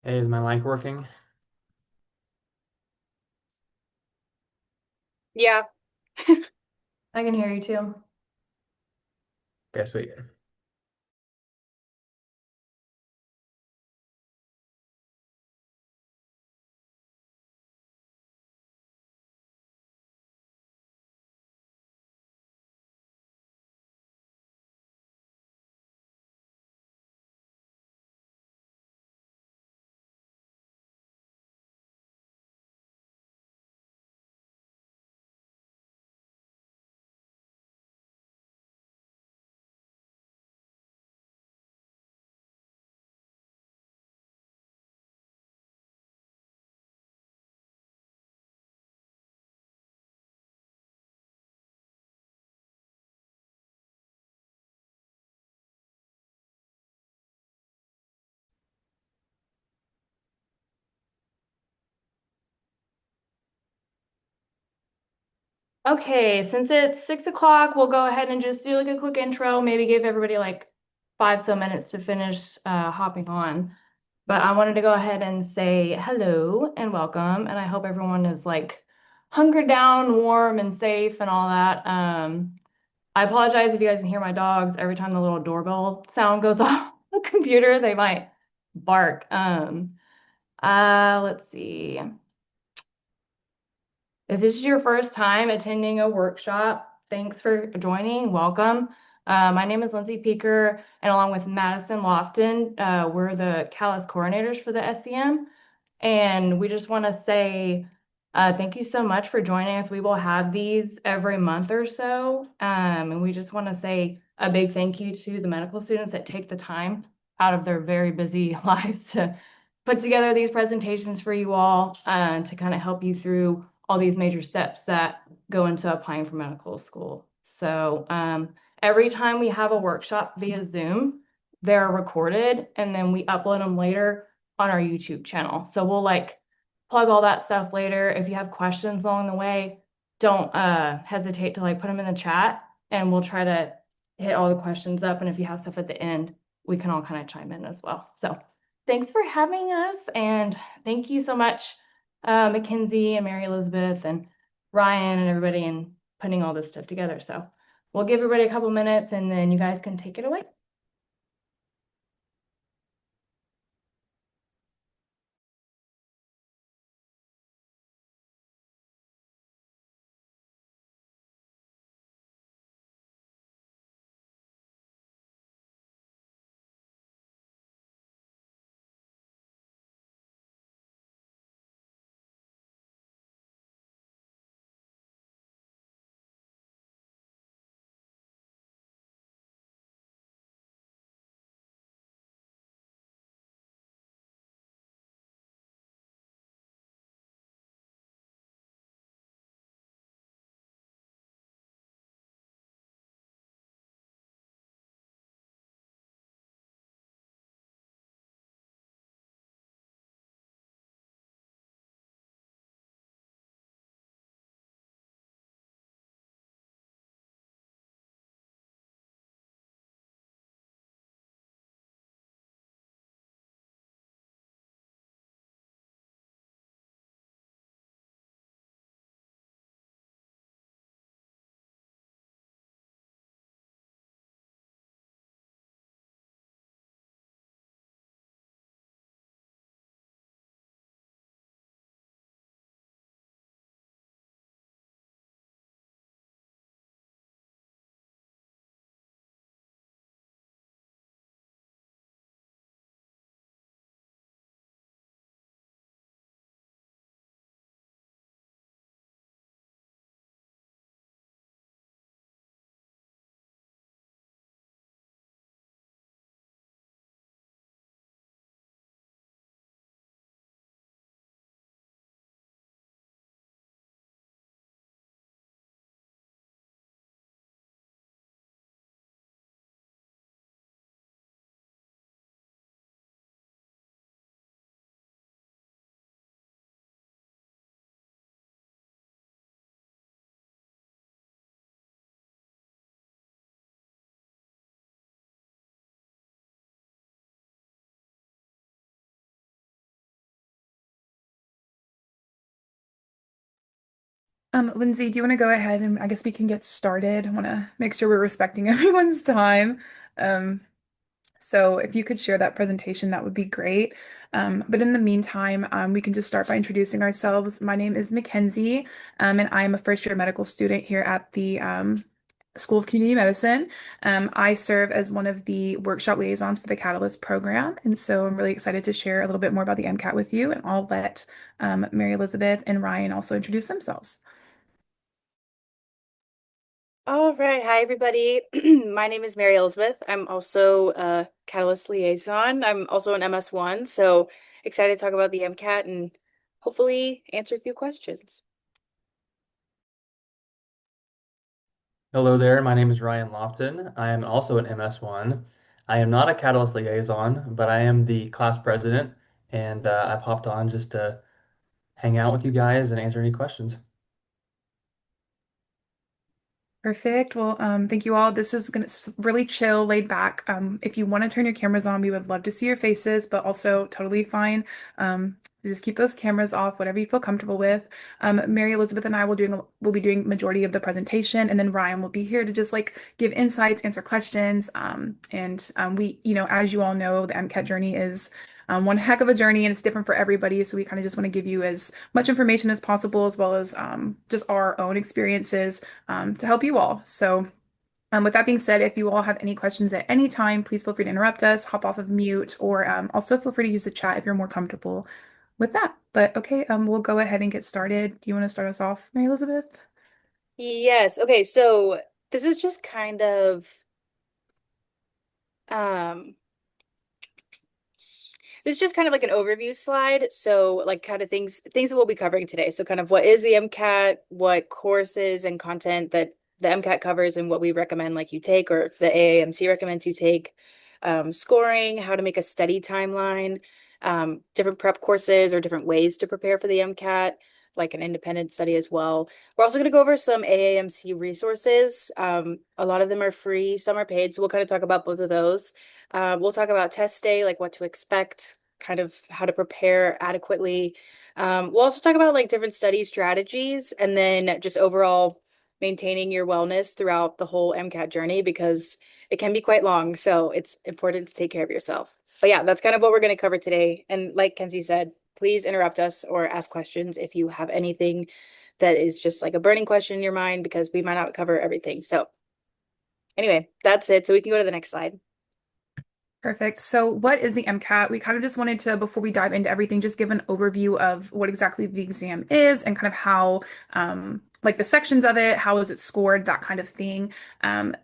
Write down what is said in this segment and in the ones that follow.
Hey, is my mic working? Yeah. I can hear you too. Okay, sweet. Okay, since it's 6 o'clock, we'll go ahead and just do like a quick intro, maybe give everybody like 5 minutes to finish hopping on. But I wanted to go ahead and say hello and welcome, and I hope everyone is like hunkered down, warm and safe and all that. I apologize if you guys can hear my dogs every time the little doorbell sound goes off the computer, they might bark. Let's see. If this is your first time attending a workshop, thanks for joining. Welcome. My name is Lindsay Peaker, and along with Madison Lofton, we're the CALIS coordinators for the SCM. And we just want to say thank you so much for joining us. We will have these every month or so. And we just want to say a big thank you to the medical students that take the time out of their very busy lives to put together these presentations for you all to kind of help you through all these major steps that go into applying for medical school. So every time we have a workshop via Zoom, they're recorded and then we upload them later on our YouTube channel. So we'll like plug all that stuff later. If you have questions along the way, don't hesitate to like put them in the chat and we'll try to hit all the questions up. And if you have stuff at the end, we can all kind of chime in as well. So thanks for having us. And thank you so much, Mackenzie and Mary Elizabeth and Ryan and everybody in putting all this stuff together. So we'll give everybody a couple minutes and then you guys can take it away. Lindsay, do you want to go ahead and I guess we can get started? I want to make sure we're respecting everyone's time. Um, so if you could share that presentation, that would be great. But in the meantime, we can just start by introducing ourselves. My name is Mackenzie, and I am a first year medical student here at the School of Community Medicine. I serve as one of the workshop liaisons for the Catalyst program, and so I'm really excited to share a little bit more about the MCAT with you, and I'll let Mary Elizabeth and Ryan also introduce themselves. All right. Hi, everybody. My name is Mary Elizabeth. I'm also a Catalyst liaison. I'm also an MS1, so excited to talk about the MCAT and hopefully answer a few questions. Hello there, my name is Ryan Lofton. I am also an MS1. I am not a Catalyst liaison, but I am the class president, and I've hopped on just to hang out with you guys and answer any questions. Perfect. Well, thank you all. This is gonna really chill, laid back. If you want to turn your cameras on, we would love to see your faces, but also totally fine. Just keep those cameras off, whatever you feel comfortable with. Mary Elizabeth and I will be doing majority of the presentation, and then Ryan will be here to just like give insights, answer questions. As you all know, the MCAT journey is one heck of a journey, and it's different for everybody. So we kind of just want to give you as much information as possible, as well as just our own experiences to help you all. So, with that being said, if you all have any questions at any time, please feel free to interrupt us, hop off of mute, or also feel free to use the chat if you're more comfortable with that. But okay, we'll go ahead and get started. Do you want to start us off, Mary Elizabeth? Yes. Okay, so this is just kind of um this is just kind of like an overview slide. So like kind of things that we'll be covering today. So kind of what is the MCAT, what courses and content that the MCAT covers and what we recommend like you take or the AAMC recommends you take, scoring, how to make a study timeline, different prep courses or different ways to prepare for the MCAT, like an independent study as well. We're also going to go over some AAMC resources. A lot of them are free, some are paid. So we'll kind of talk about both of those. We'll talk about test day, like what to expect, kind of how to prepare adequately. We'll also talk about like different study strategies and then just overall maintaining your wellness throughout the whole MCAT journey because it can be quite long. So it's important to take care of yourself. But yeah, that's kind of what we're going to cover today. And like Kenzie said, please interrupt us or ask questions if you have anything that is just like a burning question in your mind because we might not cover everything. So anyway, that's it. So we can go to the next slide. Perfect. So, what is the MCAT? We kind of just wanted to, before we dive into everything, just give an overview of what exactly the exam is and kind of how, like the sections of it, how is it scored, that kind of thing.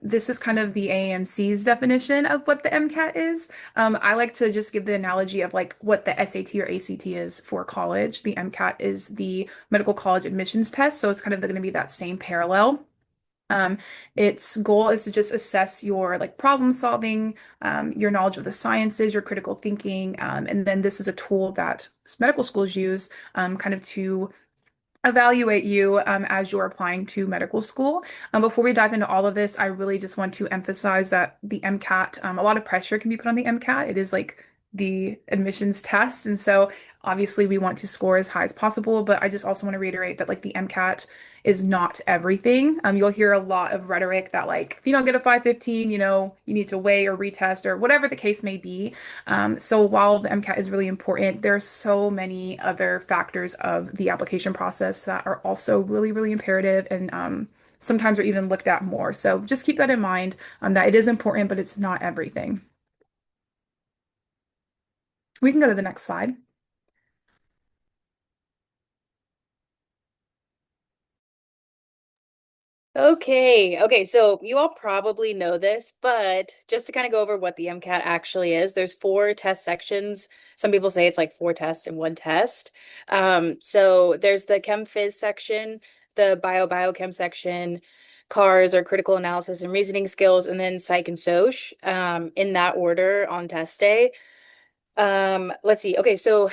This is kind of the AAMC's definition of what the MCAT is. I like to just give the analogy of like what the SAT or ACT is for college. The MCAT is the medical college admissions test, so it's kind of going to be that same parallel. Um, its goal is to just assess your like problem solving, your knowledge of the sciences, your critical thinking, and then this is a tool that medical schools use kind of to evaluate you as you're applying to medical school. Before we dive into all of this, I really just want to emphasize that the MCAT, a lot of pressure can be put on the MCAT. It is like the admissions test. And so obviously we want to score as high as possible, but I just also want to reiterate that like the MCAT is not everything. You'll hear a lot of rhetoric that like if you don't get a 515, you need to weigh or retest or whatever the case may be. So while the MCAT is really important, there are so many other factors of the application process that are also really, really imperative and sometimes are even looked at more. So just keep that in mind, that it is important, but it's not everything. We can go to the next slide. Okay, so you all probably know this, but just to kind of go over what the MCAT actually is, there's four test sections. Some people say it's like four tests in one test. So there's the Chem Phys section, the Biochem section, CARS or critical analysis and reasoning skills, and then Psych and Soc, in that order on test day. Let's see. Okay, so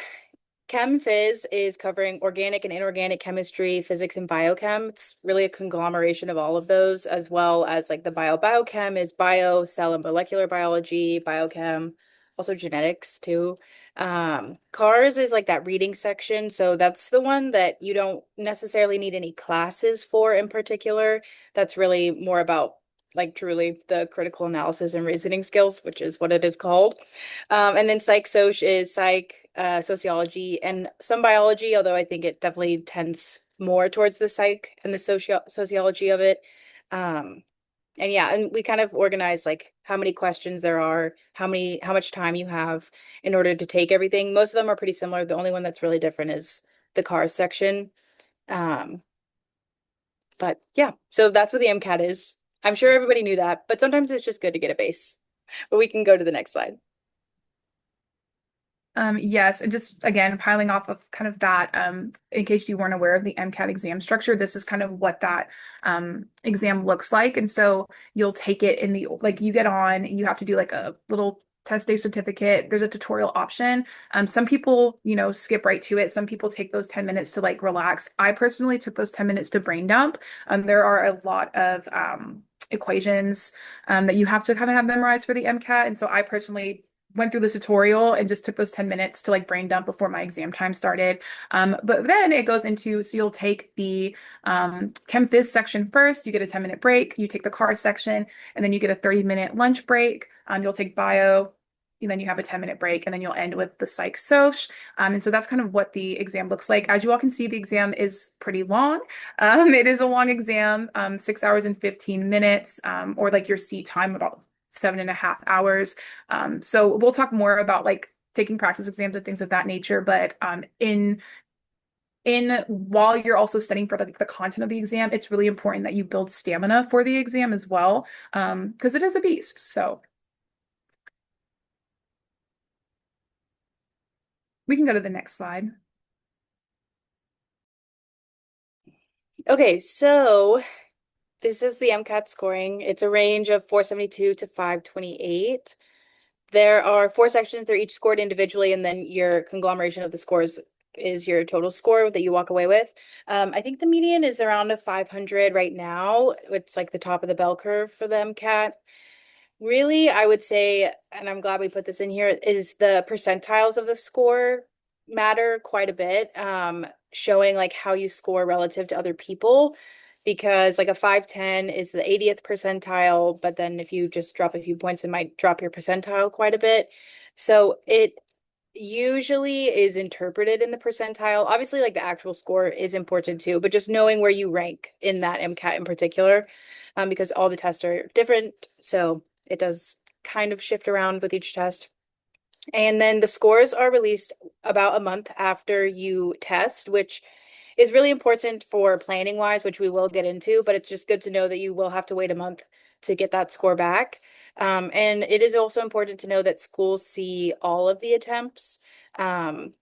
Chem Phys is covering organic and inorganic chemistry, physics, and biochem. It's really a conglomeration of all of those, as well as like the biochem is bio, cell, and molecular biology, biochem, also genetics too. Cars is like that reading section, so that's the one that you don't necessarily need any classes for in particular. That's really more about like truly the critical analysis and reasoning skills, which is what it is called. And then psych soc is psych, sociology, and some biology, although I think it definitely tends more towards the psych and the sociology of it. Um, and yeah, and we kind of organize like how many questions there are, how much time you have in order to take everything. Most of them are pretty similar. The only one that's really different is the cars section. Um, but yeah, so that's what the MCAT is. I'm sure everybody knew that, but sometimes it's just good to get a base. But we can go to the next slide. Yes, and just again, piling off of kind of that, in case you weren't aware of the MCAT exam structure, this is kind of what that exam looks like. And so you'll take it in the, like you get on, you have to do like a little test day certificate. There's a tutorial option. Some people, skip right to it. Some people take those 10 minutes to like relax. I personally took those 10 minutes to brain dump. There are a lot of equations that you have to kind of have memorized for the MCAT. And so I personally went through the tutorial and just took those 10 minutes to like brain dump before my exam time started. But then it goes into, so you'll take the Chem Phys section first, you get a 10-minute break, you take the car section, and then you get a 30-minute lunch break. You'll take bio, and then you have a 10-minute break, and then you'll end with the psych soc. And so that's kind of what the exam looks like. As you all can see, the exam is pretty long. It is a long exam, 6 hours and 15 minutes, or like your seat time about 7.5 hours. So we'll talk more about like taking practice exams and things of that nature. But in while you're also studying for the content of the exam, it's really important that you build stamina for the exam as well, because it is a beast. So we can go to the next slide. Okay, so this is the MCAT scoring. It's a range of 472 to 528. There are four sections. They're each scored individually, and then your conglomeration of the scores is your total score that you walk away with. I think the median is around a 500 right now. It's like the top of the bell curve for the MCAT. Really, I would say, and I'm glad we put this in here, is the percentiles of the score matter quite a bit, showing like how you score relative to other people. Because like a 510 is the 80th percentile, but then if you just drop a few points, it might drop your percentile quite a bit. So it usually is interpreted in the percentile. Obviously, like the actual score is important too, but just knowing where you rank in that MCAT in particular, because all the tests are different. So it does kind of shift around with each test. And then the scores are released about a month after you test, which is really important for planning wise, which we will get into, but it's just good to know that you will have to wait a month to get that score back. And it is also important to know that schools see all of the attempts. I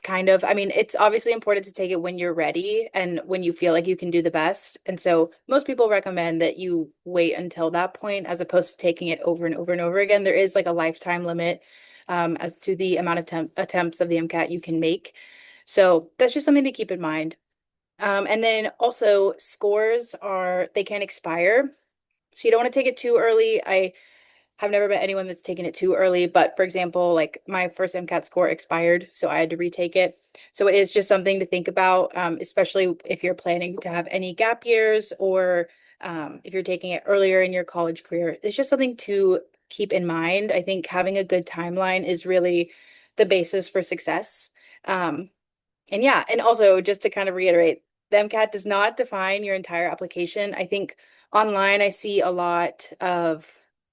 mean, it's obviously important to take it when you're ready and when you feel like you can do the best. And so most people recommend that you wait until that point as opposed to taking it over and over and over again. There is like a lifetime limit as to the amount of attempts of the MCAT you can make. So that's just something to keep in mind. And then also they can expire. So you don't want to take it too early. I've never met anyone that's taken it too early, but for example, like my first MCAT score expired, so I had to retake it. So it is just something to think about, especially if you're planning to have any gap years or if you're taking it earlier in your college career. It's just something to keep in mind. I think having a good timeline is really the basis for success. And yeah, and also just to kind of reiterate, the MCAT does not define your entire application. I think online I see a lot of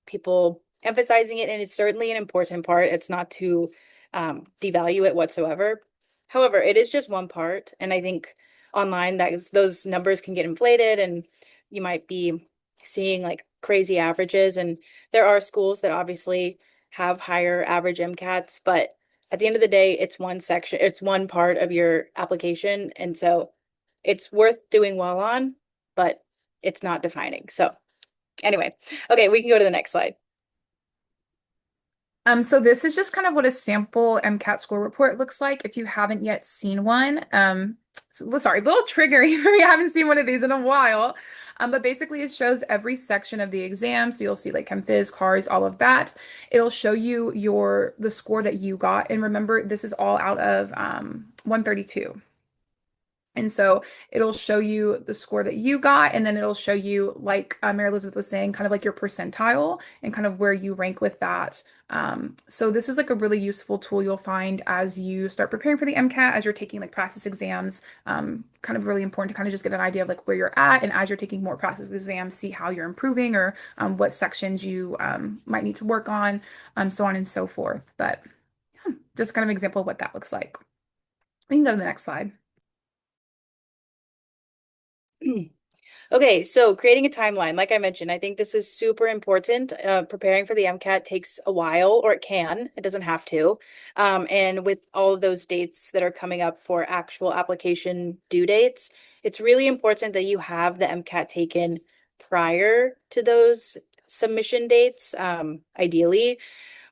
people emphasizing it, and it's certainly an important part. It's not to devalue it whatsoever. However, it is just one part, and I think online those numbers can get inflated, and you might be seeing like crazy averages. And there are schools that obviously have higher average MCATs, but at the end of the day, it's one section, it's one part of your application. And so it's worth doing well on, but it's not defining. So anyway, okay, we can go to the next slide. So this is just kind of what a sample MCAT score report looks like if you haven't yet seen one. sorry, a little triggering for me. I haven't seen one of these in a while. But basically, it shows every section of the exam. So you'll see like Chem Phys, cars, all of that. It'll show you the score that you got. And remember, this is all out of 132. And so it'll show you the score that you got, and then it'll show you, like Mary Elizabeth was saying, kind of like your percentile and kind of where you rank with that. So this is like a really useful tool you'll find as you start preparing for the MCAT, as you're taking like practice exams. Kind of really important to kind of just get an idea of like where you're at, and as you're taking more practice exams, see how you're improving or what sections you might need to work on, so on and so forth. But yeah, just kind of an example of what that looks like. We can go to the next slide. Okay, so creating a timeline, like I mentioned, I think this is super important. Preparing for the MCAT takes a while, or it can. It doesn't have to. And with all of those dates that are coming up for actual application due dates, it's really important that you have the MCAT taken prior to those submission dates, ideally.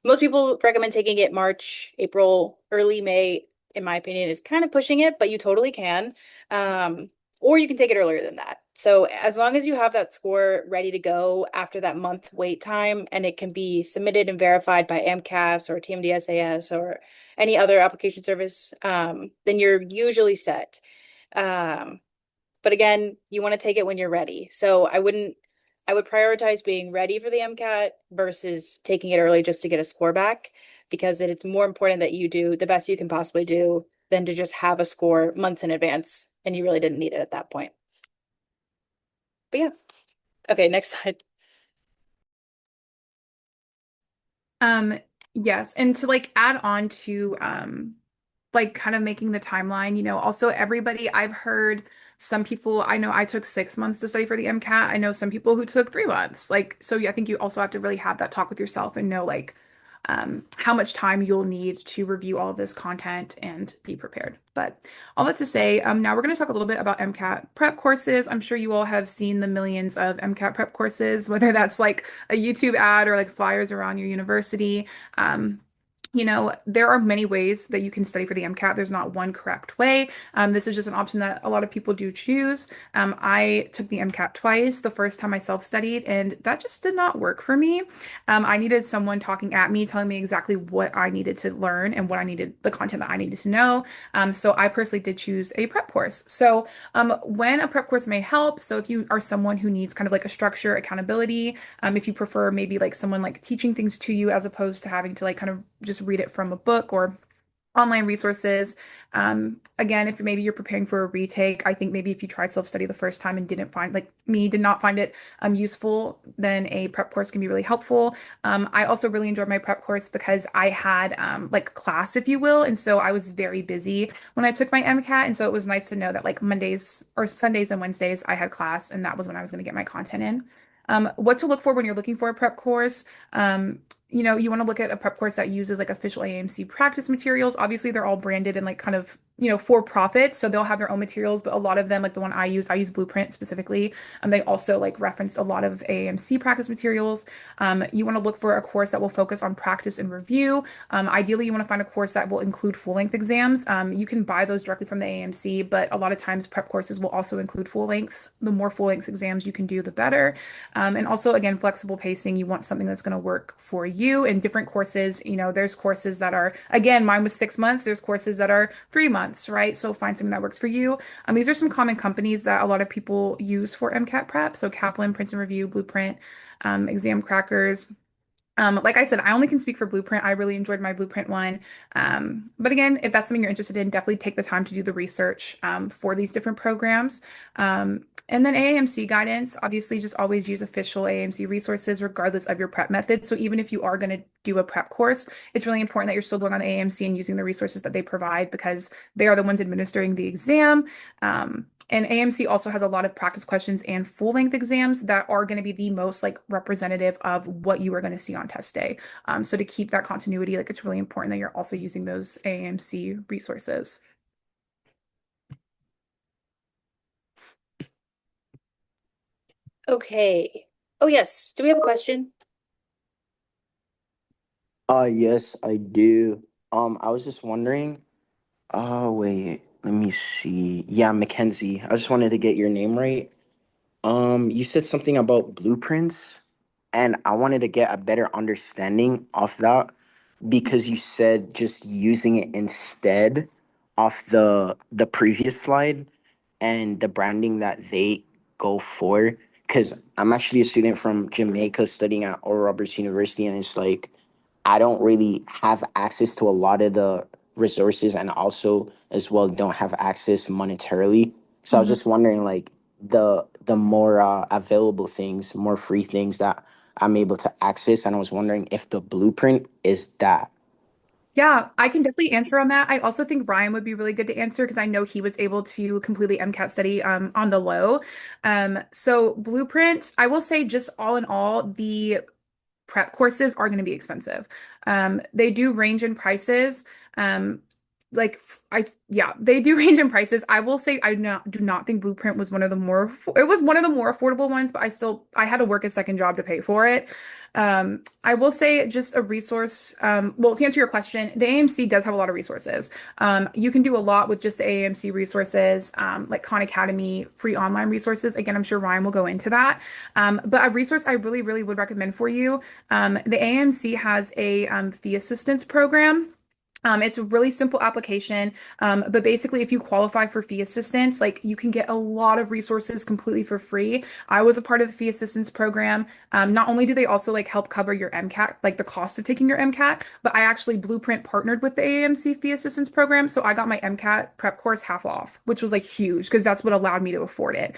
Most people recommend taking it March, April, early May, in my opinion, is kind of pushing it, but you totally can. Or you can take it earlier than that. So as long as you have that score ready to go after that month wait time, and it can be submitted and verified by AMCAS or TMDSAS or any other application service, then you're usually set. Um, but again, you want to take it when you're ready. So I would prioritize being ready for the MCAT versus taking it early just to get a score back, because it's more important that you do the best you can possibly do than to just have a score months in advance and you really didn't need it at that point. But yeah. Okay, next slide. Um, yes, and to like add on to like kind of making the timeline, also everybody I've heard some people, I know I took 6 months to study for the MCAT. I know some people who took 3 months. Like, so yeah, I think you also have to really have that talk with yourself and know like how much time you'll need to review all of this content and be prepared. But all that to say, now we're going to talk a little bit about MCAT prep courses. I'm sure you all have seen the millions of MCAT prep courses, whether that's like a YouTube ad or like flyers around your university. Um, there are many ways that you can study for the MCAT. There's not one correct way. This is just an option that a lot of people do choose. I took the MCAT twice. The first time I self-studied, and that just did not work for me. I needed someone talking at me, telling me exactly what I needed to learn and the content that I needed to know. So I personally did choose a prep course. So when a prep course may help, so if you are someone who needs kind of like a structure, accountability, if you prefer maybe like someone like teaching things to you as opposed to having to like kind of just read it from a book or online resources. Again, if maybe you're preparing for a retake, I think maybe if you tried self-study the first time and did not find it useful, then a prep course can be really helpful. I also really enjoyed my prep course because I had like class, if you will, and so I was very busy when I took my MCAT, and so it was nice to know that like Mondays or Sundays and Wednesdays I had class, and that was when I was going to get my content in. What to look for when you're looking for a prep course. You want to look at a prep course that uses like official AMC practice materials. Obviously, they're all branded and like kind of, for profit. So they'll have their own materials, but a lot of them, like the one I use Blueprint specifically. They also like referenced a lot of AMC practice materials. You want to look for a course that will focus on practice and review. Ideally, you want to find a course that will include full-length exams. You can buy those directly from the AMC, but a lot of times prep courses will also include full lengths. The more full-length exams you can do, the better. And also, again, flexible pacing. You want something that's going to work for you. In different courses, there's courses that are, again, mine was 6 months. There's courses that are 3 months, right? So find something that works for you. These are some common companies that a lot of people use for MCAT prep. So Kaplan, Princeton Review, Blueprint, Exam Crackers. Like I said, I only can speak for Blueprint. I really enjoyed my Blueprint one. But again, if that's something you're interested in, definitely take the time to do the research for these different programs. And then AAMC guidance, obviously, just always use official AAMC resources regardless of your prep method. So even if you are going to do a prep course, it's really important that you're still going on the AAMC and using the resources that they provide because they are the ones administering the exam. And AMC also has a lot of practice questions and full-length exams that are going to be the most like representative of what you are going to see on test day. So to keep that continuity, like it's really important that you're also using those AMC resources. Okay. Oh, yes. Do we have a question? Yes, I do. I was just wondering. Oh, wait. Let me see. Yeah, Mackenzie. I just wanted to get your name right. You said something about blueprints, and I wanted to get a better understanding of that because you said just using it instead of the previous slide and the branding that they go for. Because I'm actually a student from Jamaica studying at Oral Roberts University, and it's like I don't really have access to a lot of the resources, and also as well don't have access monetarily. So I was Mhm. just wondering, like the more available things, more free things that I'm able to access, and I was wondering if the blueprint is that. Yeah, I can definitely answer on that. I also think Ryan would be really good to answer because I know he was able to completely MCAT study on the low. So Blueprint, I will say just all in all, the prep courses are going to be expensive. They do range in prices. Um, yeah, they do range in prices. I will say do not think Blueprint was one of the more it was one of the more affordable ones, but I had to work a second job to pay for it. I will say just a resource. Well, to answer your question, the AMC does have a lot of resources. You can do a lot with just the AMC resources, like Khan Academy, free online resources. Again, I'm sure Ryan will go into that. But a resource I really, really would recommend for you, the AMC has a fee assistance program. It's a really simple application, but basically, if you qualify for fee assistance, like you can get a lot of resources completely for free. I was a part of the fee assistance program. Not only do they also like help cover your MCAT, like the cost of taking your MCAT, but I actually Blueprint partnered with the AAMC fee assistance program, so I got my MCAT prep course half off, which was like huge because that's what allowed me to afford it.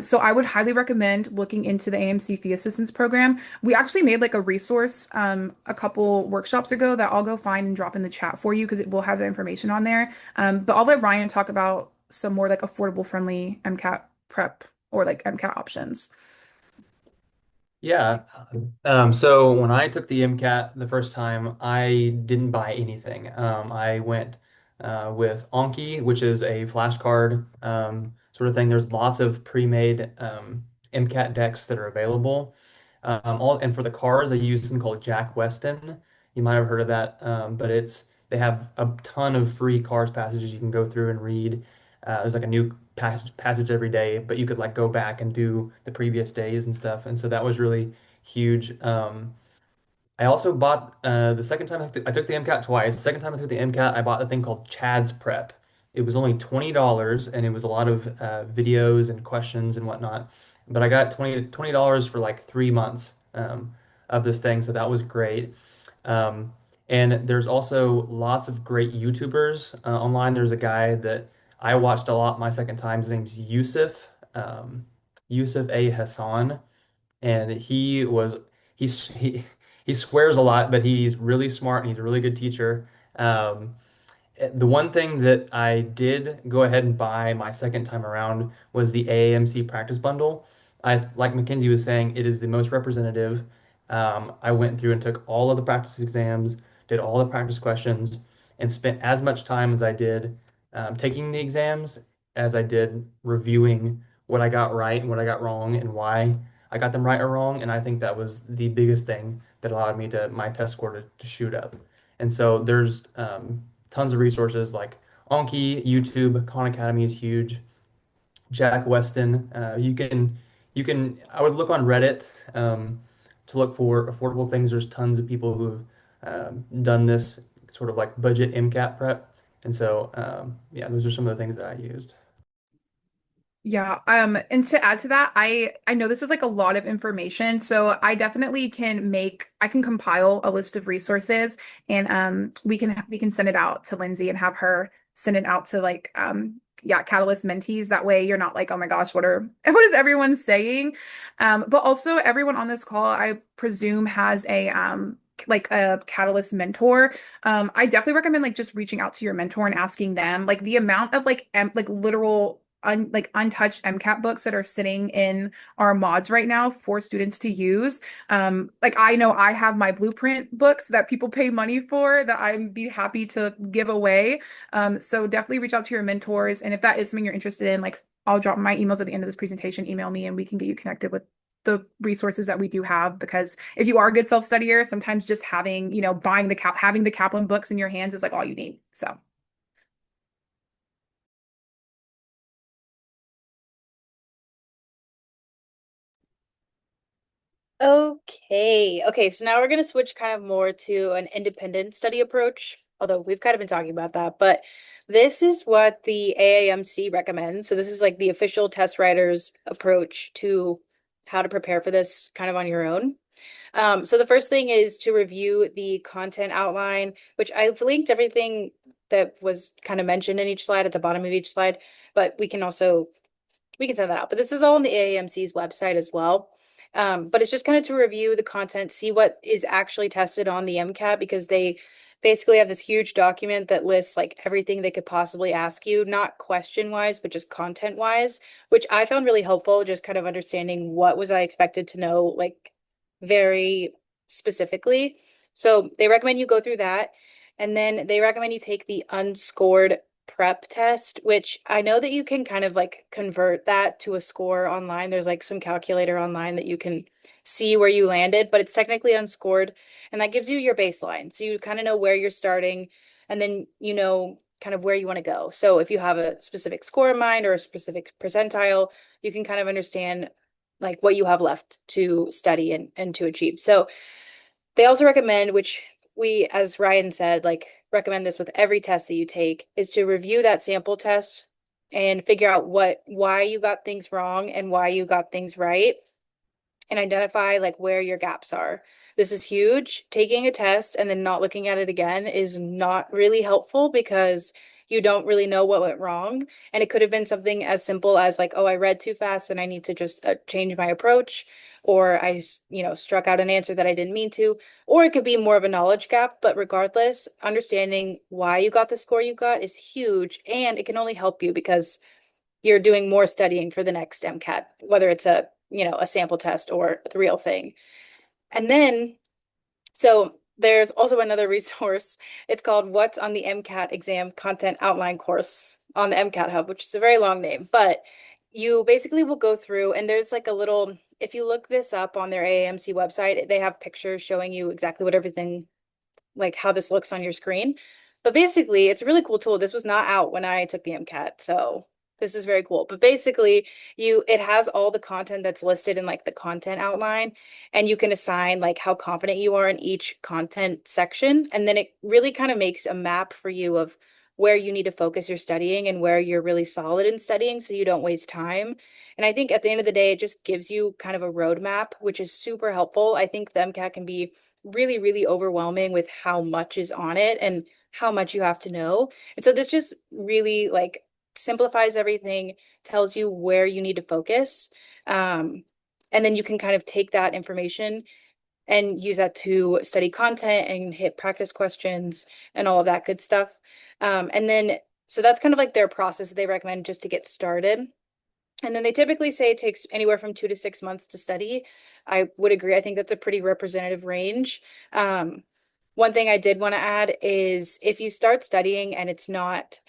So I would highly recommend looking into the AMC fee assistance program. We actually made like a resource a couple workshops ago that I'll go find and drop in the chat for you because it will have the information on there. But I'll let Ryan talk about some more like affordable, friendly MCAT prep or like MCAT options. Yeah. So when I took the MCAT the first time, I didn't buy anything. I went with Anki, which is a flashcard sort of thing. There's lots of pre-made MCAT decks that are available. And for the cars, I used something called Jack Weston. You might have heard of that, but they have a ton of free cars passages you can go through and read. There's like a new passage every day, but you could like go back and do the previous days and stuff. And so that was really huge. I also bought the second time I took the MCAT twice. The second time I took the MCAT, I bought the thing called Chad's Prep. It was only $20 and it was a lot of videos and questions and whatnot. But I got $20 for like 3 months of this thing, so that was great. Um, and there's also lots of great YouTubers online. There's a guy that I watched a lot my second time. His name's Yusuf A. Hassan, and he swears a lot, but he's really smart and he's a really good teacher. The one thing that I did go ahead and buy my second time around was the AAMC practice bundle. Like Mackenzie was saying, it is the most representative. I went through and took all of the practice exams, did all the practice questions, and spent as much time as I did taking the exams as I did reviewing what I got right and what I got wrong and why I got them right or wrong. And I think that was the biggest thing that allowed me to my test score to shoot up. And so there's tons of resources like Anki, YouTube, Khan Academy is huge. Jack Weston. I would look on Reddit to look for affordable things. There's tons of people who have done this sort of like budget MCAT prep. And so, yeah, those are some of the things that I used. Yeah, and to add to that, I know this is like a lot of information, so I definitely I can compile a list of resources and we can send it out to Lindsay and have her send it out to like yeah, Catalyst mentees. That way you're not like, oh my gosh, what is everyone saying? But also everyone on this call, I presume has a like a Catalyst mentor. I definitely recommend like just reaching out to your mentor and asking them like the amount of like literal like untouched MCAT books that are sitting in our mods right now for students to use. Like I know I have my blueprint books that people pay money for that I'd be happy to give away. So definitely reach out to your mentors. And if that is something you're interested in, like I'll drop my emails at the end of this presentation, email me and we can get you connected with the resources that we do have because if you are a good self-studier, sometimes just having, having the Kaplan books in your hands is like all you need. So Okay. Okay, so now we're going to switch kind of more to an independent study approach, although we've kind of been talking about that, but this is what the AAMC recommends. So this is like the official test writers approach to how to prepare for this kind of on your own. So the first thing is to review the content outline, which I've linked everything that was kind of mentioned in each slide at the bottom of each slide, but we can send that out. But this is all on the AAMC's website as well. But it's just kind of to review the content, see what is actually tested on the MCAT because they basically have this huge document that lists like everything they could possibly ask you, not question wise, but just content wise, which I found really helpful, just kind of understanding what was I expected to know, like very specifically. So they recommend you go through that. And then they recommend you take the unscored prep test, which I know that you can kind of like convert that to a score online. There's like some calculator online that you can see where you landed, but it's technically unscored, and that gives you your baseline. So you kind of know where you're starting, and then you know kind of where you want to go. So if you have a specific score in mind or a specific percentile, you can kind of understand like what you have left to study and to achieve. So they also recommend, which we, as Ryan said, like recommend this with every test that you take, is to review that sample test and figure out why you got things wrong and why you got things right and identify like where your gaps are. This is huge. Taking a test and then not looking at it again is not really helpful because you don't really know what went wrong. And it could have been something as simple as like, oh, I read too fast and I need to just change my approach, or struck out an answer that I didn't mean to, or it could be more of a knowledge gap. But regardless, understanding why you got the score you got is huge, and it can only help you because you're doing more studying for the next MCAT, whether it's a sample test or the real thing. And then, so there's also another resource. It's called What's on the MCAT Exam Content Outline Course on the MCAT Hub, which is a very long name, but you basically will go through and there's like a little, if you look this up on their AAMC website, they have pictures showing you exactly what everything like how this looks on your screen. But basically, it's a really cool tool. This was not out when I took the MCAT, so this is very cool. But basically, it has all the content that's listed in like the content outline, and you can assign like how confident you are in each content section, and then it really kind of makes a map for you of where you need to focus your studying and where you're really solid in studying so you don't waste time. And I think at the end of the day, it just gives you kind of a roadmap, which is super helpful. I think the MCAT can be really, really overwhelming with how much is on it and how much you have to know. And so this just really like simplifies everything, tells you where you need to focus. And then you can kind of take that information and use that to study content and hit practice questions and all of that good stuff. And then, so that's kind of like their process that they recommend just to get started. And then they typically say it takes anywhere from 2 to 6 months to study. I would agree. I think that's a pretty representative range. One thing I did want to add is if you start studying and it's not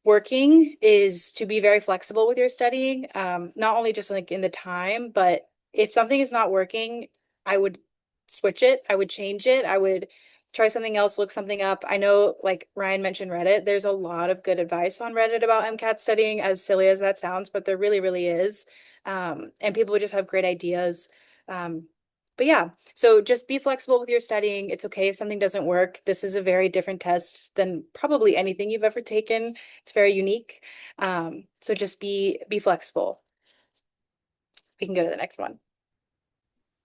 working, is to be very flexible with your studying. Not only just like in the time, but if something is not working, I would switch it. I would change it. I would try something else, look something up. I know, like Ryan mentioned Reddit, there's a lot of good advice on Reddit about MCAT studying, as silly as that sounds, but there really, really is. And people just have great ideas. But yeah, so just be flexible with your studying. It's okay if something doesn't work. This is a very different test than probably anything you've ever taken. It's very unique. So just be flexible. We can go to the next one.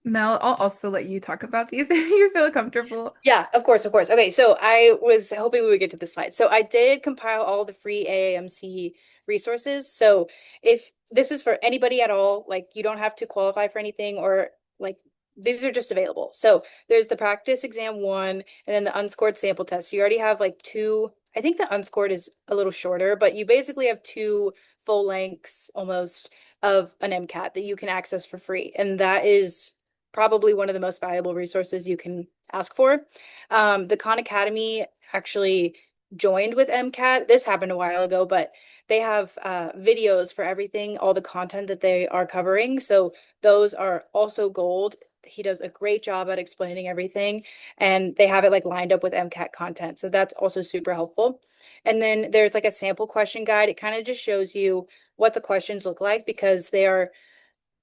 Mel, I'll also let you talk about these if you feel comfortable. Yeah, of course, of course. Okay, so I was hoping we would get to this slide. So I did compile all the free AAMC resources. So if this is for anybody at all, like you don't have to qualify for anything or like these are just available. So there's the practice exam one and then the unscored sample test. You already have like two, I think the unscored is a little shorter, but you basically have two full lengths almost of an MCAT that you can access for free. And that is probably one of the most valuable resources you can ask for. The Khan Academy actually joined with MCAT. This happened a while ago, but they have videos for everything, all the content that they are covering. So those are also gold. He does a great job at explaining everything, and they have it like lined up with MCAT content. So that's also super helpful. And then there's like a sample question guide. It kind of just shows you what the questions look like because they are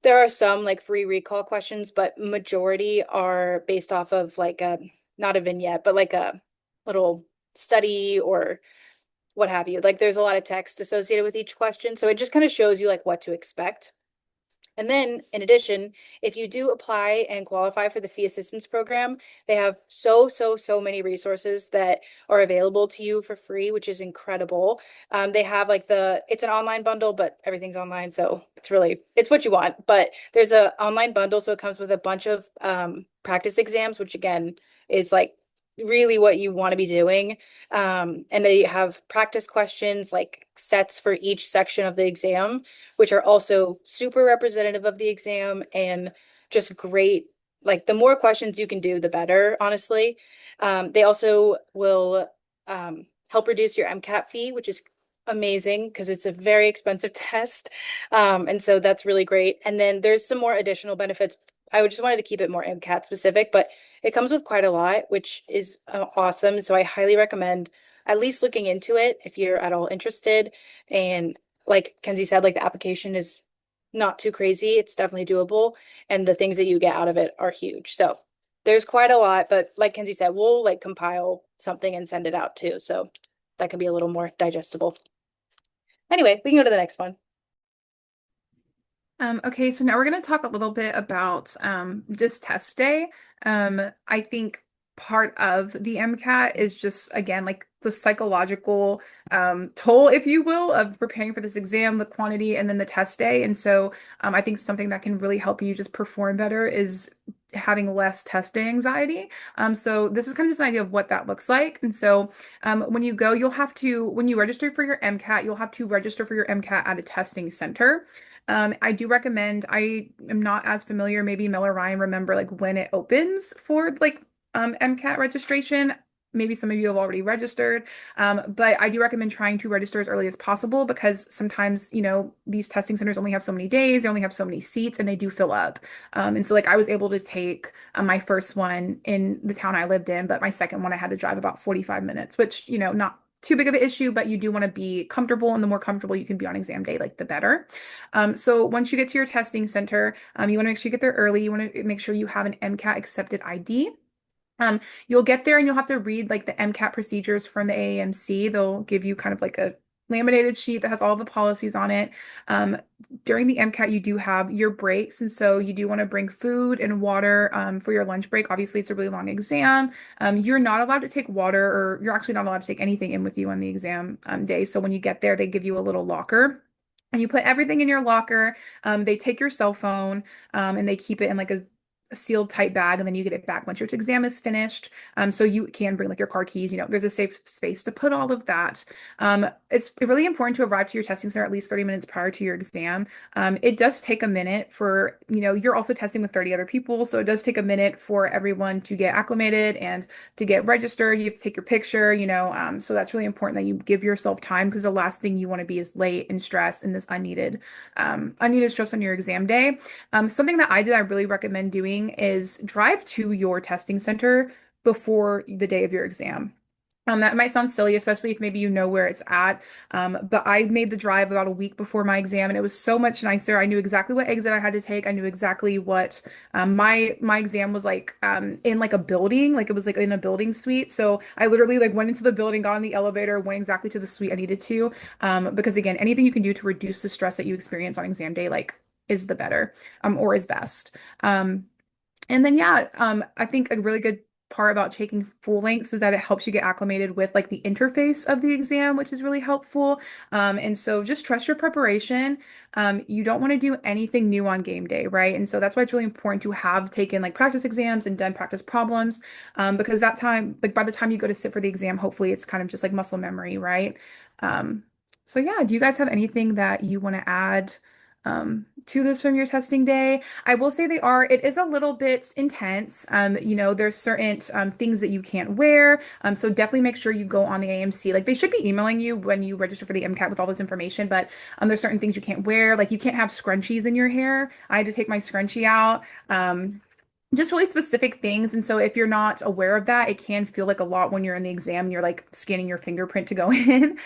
There are some like free recall questions, but majority are based off of like a not a vignette, but like a little study or what have you. Like there's a lot of text associated with each question, so it just kind of shows you like what to expect. And then, in addition, if you do apply and qualify for the fee assistance program, they have so many resources that are available to you for free, which is incredible. They have like it's an online bundle, but everything's online, so it's what you want. But there's a online bundle, so it comes with a bunch of practice exams, which again is like really what you want to be doing. And they have practice questions, like sets for each section of the exam, which are also super representative of the exam and just great. Like the more questions you can do, the better, honestly. They also will help reduce your MCAT fee, which is amazing because it's a very expensive test. And so that's really great. And then there's some more additional benefits. I just wanted to keep it more MCAT specific, but it comes with quite a lot, which is awesome. So I highly recommend at least looking into it if you're at all interested. And like Kenzie said, like the application is not too crazy. It's definitely doable. And the things that you get out of it are huge. So there's quite a lot, but like Kenzie said, we'll like compile something and send it out too. So that can be a little more digestible. Anyway, we can go to the next one. Okay, so now we're going to talk a little bit about just test day. I think part of the MCAT is just, again, like the psychological toll, if you will, of preparing for this exam, the quantity, and then the test day. And so I think something that can really help you just perform better is having less test day anxiety. So this is kind of just an idea of what that looks like. And so when you go, when you register for your MCAT, you'll have to register for your MCAT at a testing center. I do recommend, I am not as familiar, maybe Mel or Ryan remember like when it opens for like MCAT registration. Maybe some of you have already registered, but I do recommend trying to register as early as possible because sometimes, these testing centers only have so many days, they only have so many seats, and they do fill up. And so, like, I was able to take my first one in the town I lived in, but my second one I had to drive about 45 minutes, which, not too big of an issue, but you do want to be comfortable, and the more comfortable you can be on exam day, like the better. So once you get to your testing center, you want to make sure you get there early. You want to make sure you have an MCAT accepted ID. You'll get there and you'll have to read like the MCAT procedures from the AAMC. They'll give you kind of like a laminated sheet that has all the policies on it. Um, During the MCAT, you do have your breaks, and so you do want to bring food and water for your lunch break. Obviously, it's a really long exam. You're not allowed to take water, or you're actually not allowed to take anything in with you on the exam day. So when you get there, they give you a little locker. And you put everything in your locker. They take your cell phone, and they keep it in like a sealed tight bag, and then you get it back once your exam is finished. So you can bring like your car keys, there's a safe space to put all of that. It's really important to arrive to your testing center at least 30 minutes prior to your exam. It does take a minute for, you're also testing with 30 other people. So it does take a minute for everyone to get acclimated and to get registered. You have to take your picture, so that's really important that you give yourself time because the last thing you want to be is late and stressed and this unneeded stress on your exam day. Something that I really recommend doing is drive to your testing center before the day of your exam. That might sound silly, especially if maybe you know where it's at. But I made the drive about a week before my exam, and it was so much nicer. I knew exactly what exit I had to take. I knew exactly what my exam was like in like a building, like it was like in a building suite. So I literally like went into the building, got on the elevator, went exactly to the suite I needed to. Because again, anything you can do to reduce the stress that you experience on exam day, like is the better, or is best. And then yeah, I think a really good part about taking full lengths is that it helps you get acclimated with like the interface of the exam, which is really helpful. And so just trust your preparation. You don't want to do anything new on game day, right? And so that's why it's really important to have taken like practice exams and done practice problems, because that time, like by the time you go to sit for the exam, hopefully it's kind of just like muscle memory, right? Um, so yeah, do you guys have anything that you want to add? To this from your testing day. I will say it is a little bit intense. There's certain things that you can't wear. So definitely make sure you go on the AMC. Like they should be emailing you when you register for the MCAT with all this information, but there's certain things you can't wear. Like you can't have scrunchies in your hair. I had to take my scrunchie out. just really specific things. And so if you're not aware of that, it can feel like a lot when you're in the exam and you're like scanning your fingerprint to go in.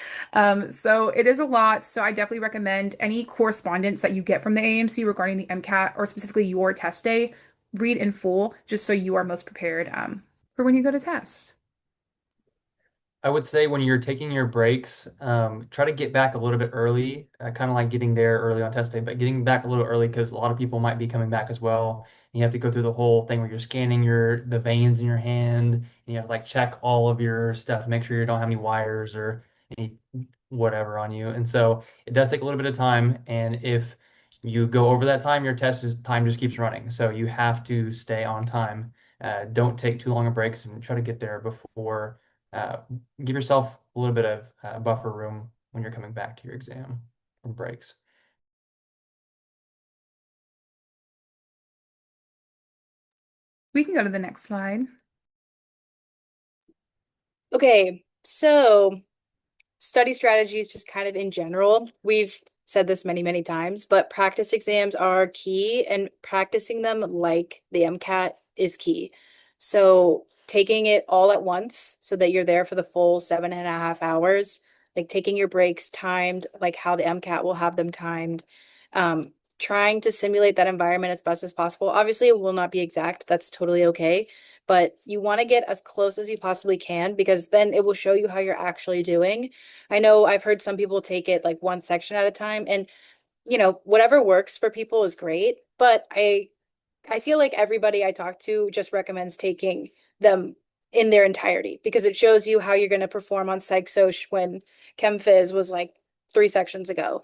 So it is a lot. So I definitely recommend any correspondence that you get from the AMC regarding the MCAT or specifically your test day, read in full just so you are most prepared for when you go to test. I would say when you're taking your breaks, try to get back a little bit early, kind of like getting there early on test day, but getting back a little early because a lot of people might be coming back as well. And you have to go through the whole thing where you're scanning the veins in your hand, and you have to like check all of your stuff, make sure you don't have any wires or any whatever on you. And so it does take a little bit of time. And if you go over that time, your time just keeps running. So you have to stay on time. Don't take too long of breaks and try to get there before. Uh, Give yourself a little bit of buffer room when you're coming back to your exam from breaks. We can go to the next slide. Okay, so study strategies just kind of in general. We've said this many, many times, but practice exams are key and practicing them like the MCAT is key. So taking it all at once so that you're there for the full 7.5 hours, like taking your breaks timed, like how the MCAT will have them timed. Trying to simulate that environment as best as possible. Obviously, it will not be exact. That's totally okay. But you want to get as close as you possibly can because then it will show you how you're actually doing. I know I've heard some people take it like one section at a time, and whatever works for people is great, but I feel like everybody I talk to just recommends taking them in their entirety because it shows you how you're going to perform on Psych Soc when Chem Phys was like 3 sections ago.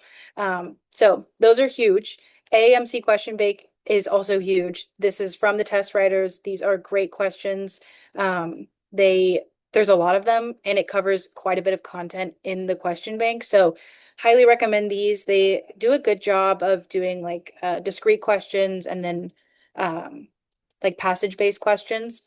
So those are huge. AAMC question bank is also huge. This is from the test writers. These are great questions. They there's a lot of them and it covers quite a bit of content in the question bank. So highly recommend these. They do a good job of doing like discrete questions and then um, like passage-based questions.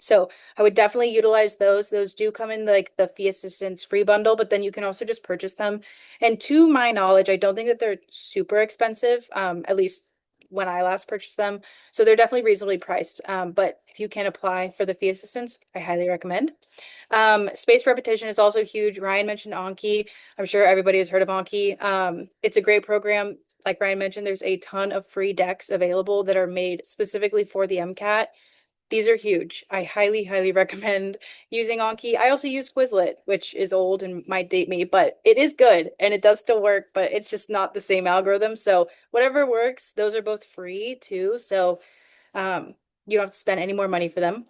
So I would definitely utilize those. Those do come in like the fee assistance free bundle, but then you can also just purchase them. And to my knowledge, I don't think that they're super expensive, at least when I last purchased them. So they're definitely reasonably priced. But if you can apply for the fee assistance, I highly recommend. Spaced repetition is also huge. Ryan mentioned Anki. I'm sure everybody has heard of Anki. It's a great program. Like Ryan mentioned, there's a ton of free decks available that are made specifically for the MCAT. These are huge. I highly, highly recommend using Anki. I also use Quizlet, which is old and might date me, but it is good and it does still work, but it's just not the same algorithm. So whatever works, those are both free too. So um, you don't have to spend any more money for them.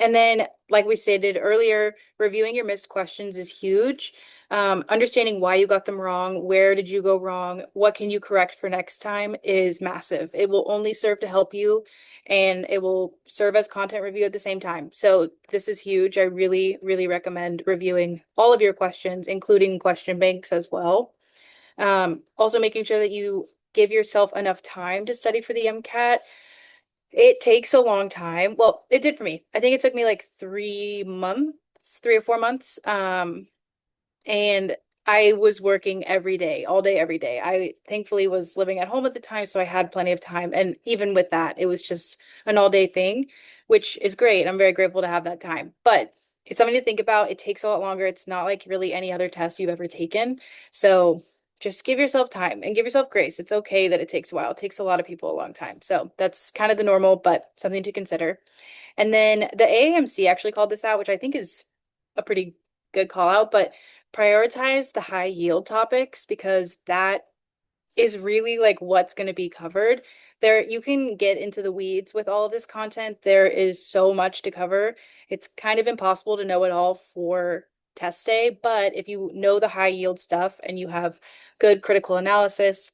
And then, like we stated earlier, reviewing your missed questions is huge. Understanding why you got them wrong, where did you go wrong, what can you correct for next time is massive. It will only serve to help you and it will serve as content review at the same time. So this is huge. I really, really recommend reviewing all of your questions, including question banks as well. Also making sure that you give yourself enough time to study for the MCAT. It takes a long time. Well, it did for me. I think it took me like 3 months, 3 or 4 months. And I was working every day, all day, every day. I thankfully was living at home at the time, so I had plenty of time. And even with that, it was just an all day thing, which is great. I'm very grateful to have that time. But it's something to think about. It takes a lot longer. It's not like really any other test you've ever taken. So just give yourself time and give yourself grace. It's okay that it takes a while. It takes a lot of people a long time. So that's kind of the normal, but something to consider. And then the AAMC actually called this out, which I think is a pretty good call out, but prioritize the high yield topics because that is really like what's going to be covered. There, you can get into the weeds with all of this content. There is so much to cover. It's kind of impossible to know it all for test day, but if you know the high yield stuff and you have good critical analysis,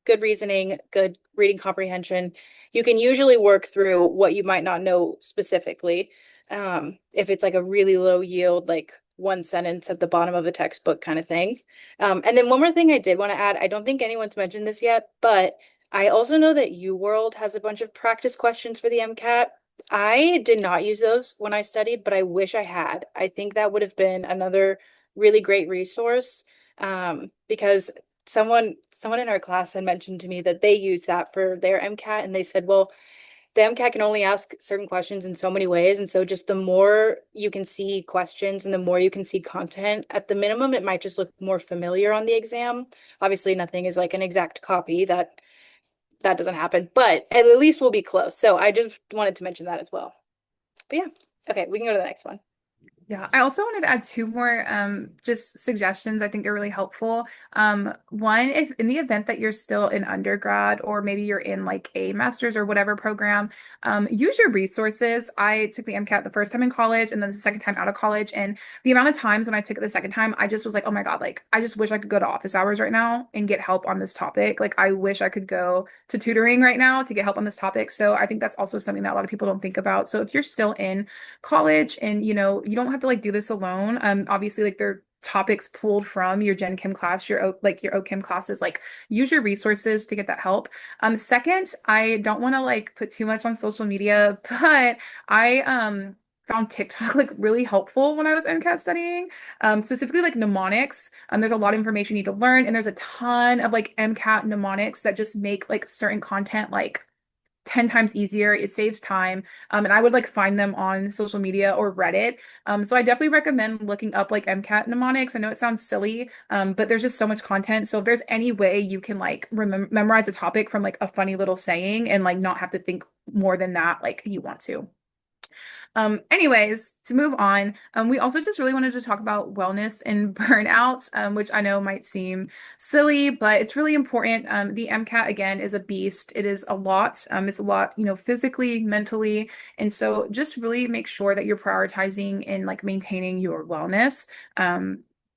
good reasoning, good reading comprehension, you can usually work through what you might not know specifically. If it's like a really low yield, like one sentence at the bottom of a textbook kind of thing. And then one more thing I did want to add, I don't think anyone's mentioned this yet, but I also know that UWorld has a bunch of practice questions for the MCAT. I did not use those when I studied, but I wish I had. I think that would have been another really great resource because someone in our class had mentioned to me that they use that for their MCAT and they said, well, the MCAT can only ask certain questions in so many ways. And so just the more you can see questions and the more you can see content, at the minimum, it might just look more familiar on the exam. Obviously, nothing is like an exact copy that doesn't happen, but at least we'll be close. So I just wanted to mention that as well. But yeah, okay, we can go to the next one. Yeah, I also wanted to add two more just suggestions I think are really helpful. One, if in the event that you're still in undergrad or maybe you're in like a master's or whatever program, use your resources. I took the MCAT the first time in college and then the second time out of college. And the amount of times when I took it the second time, I just was like, oh my God, like I just wish I could go to office hours right now and get help on this topic. Like I wish I could go to tutoring right now to get help on this topic. So I think that's also something that a lot of people don't think about. So if you're still in college and you don't have to like do this alone. Obviously like they're topics pulled from your Gen Chem class, your OChem classes, like use your resources to get that help. Second, I don't want to like put too much on social media, but I found TikTok like really helpful when I was MCAT studying, specifically like mnemonics. There's a lot of information you need to learn, and there's a ton of like MCAT mnemonics that just make like certain content like 10 times easier. It saves time. And I would like find them on social media or Reddit. So I definitely recommend looking up like MCAT mnemonics. I know it sounds silly, but there's just so much content. So if there's any way you can like memorize a topic from like a funny little saying and like not have to think more than that, like you want to. Anyways, to move on, we also just really wanted to talk about wellness and burnout, which I know might seem silly, but it's really important. The MCAT again is a beast. It is a lot. It's a lot, physically, mentally, and so just really make sure that you're prioritizing and like maintaining your wellness.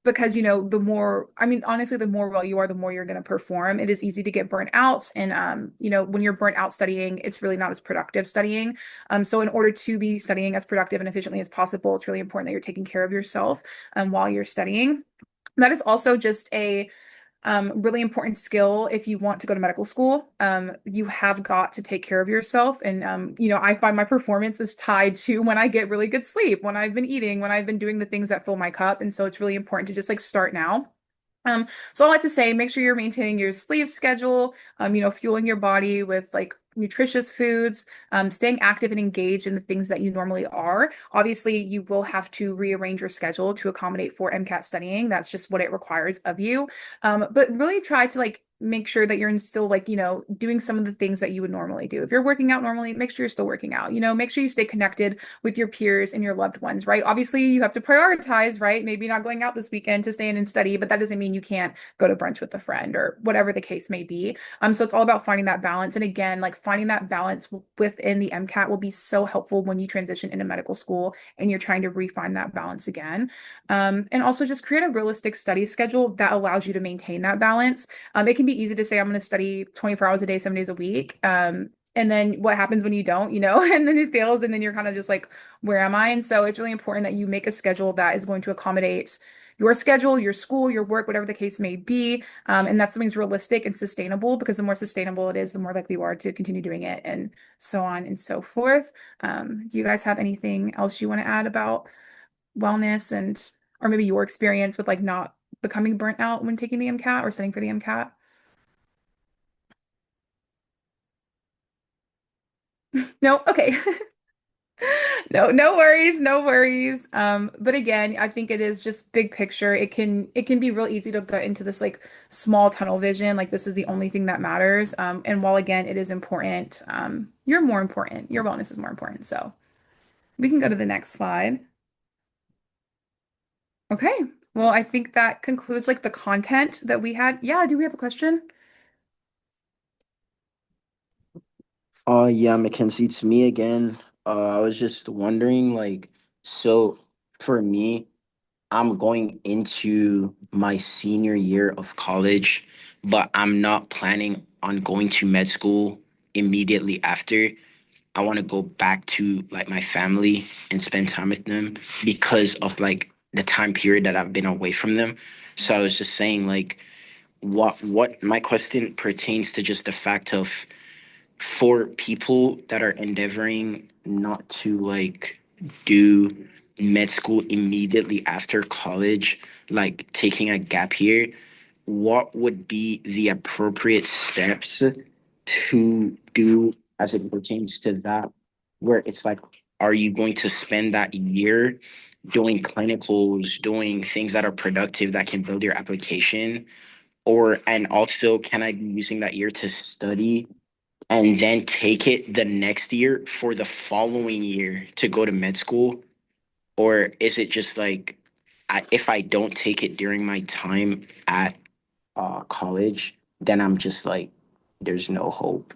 Because the more, I mean, honestly, the more well you are, the more you're going to perform. It is easy to get burnt out, and when you're burnt out studying, it's really not as productive studying. So in order to be studying as productive and efficiently as possible, it's really important that you're taking care of yourself while you're studying. That is also just a really important skill if you want to go to medical school. You have got to take care of yourself. And, I find my performance is tied to when I get really good sleep, when I've been eating, when I've been doing the things that fill my cup. And so it's really important to just like start now. So I like to say, make sure you're maintaining your sleep schedule, fueling your body with like nutritious foods, staying active and engaged in the things that you normally are. Obviously, you will have to rearrange your schedule to accommodate for MCAT studying. That's just what it requires of you. But really try to like make sure that you're still like, doing some of the things that you would normally do. If you're working out normally, make sure you're still working out, make sure you stay connected with your peers and your loved ones, right? Obviously, you have to prioritize, right? Maybe not going out this weekend to stay in and study, but that doesn't mean you can't go to brunch with a friend or whatever the case may be. So it's all about finding that balance. And again, like finding that balance within the MCAT will be so helpful when you transition into medical school and you're trying to refine that balance again. And also just create a realistic study schedule that allows you to maintain that balance. It can be easy to say, I'm going to study 24 hours a day, 7 days a week. And then what happens when you don't, and then it fails, and then you're kind of just like, where am I? And so it's really important that you make a schedule that is going to accommodate your schedule, your school, your work, whatever the case may be. And that's something's realistic and sustainable, because the more sustainable it is, the more likely you are to continue doing it, and so on and so forth. Do you guys have anything else you want to add about wellness and, or maybe your experience with like not becoming burnt out when taking the MCAT or studying for the MCAT? No, okay. No, no worries, no worries. But again, I think it is just big picture. It can be real easy to get into this like small tunnel vision, like this is the only thing that matters. And while again it is important, you're more important. Your wellness is more important. So we can go to the next slide. Okay. Well, I think that concludes like the content that we had. Yeah, do we have a question? Yeah, Mackenzie, it's me again. I was just wondering, like, so for me, I'm going into my senior year of college, but I'm not planning on going to med school immediately after. I want to go back to like my family and spend time with them because of like the time period that I've been away from them. So I was just saying, like, what my question pertains to just the fact of, for people that are endeavoring not to like do med school immediately after college, like taking a gap year, what would be the appropriate steps to do as it pertains to that, where it's like, are you going to spend that year doing clinicals, doing things that are productive that can build your application? Or, and also, can I be using that year to study and then take it the next year for the following year to go to med school? Or is it just like, if I don't take it during my time at college, then I'm just like, there's no hope.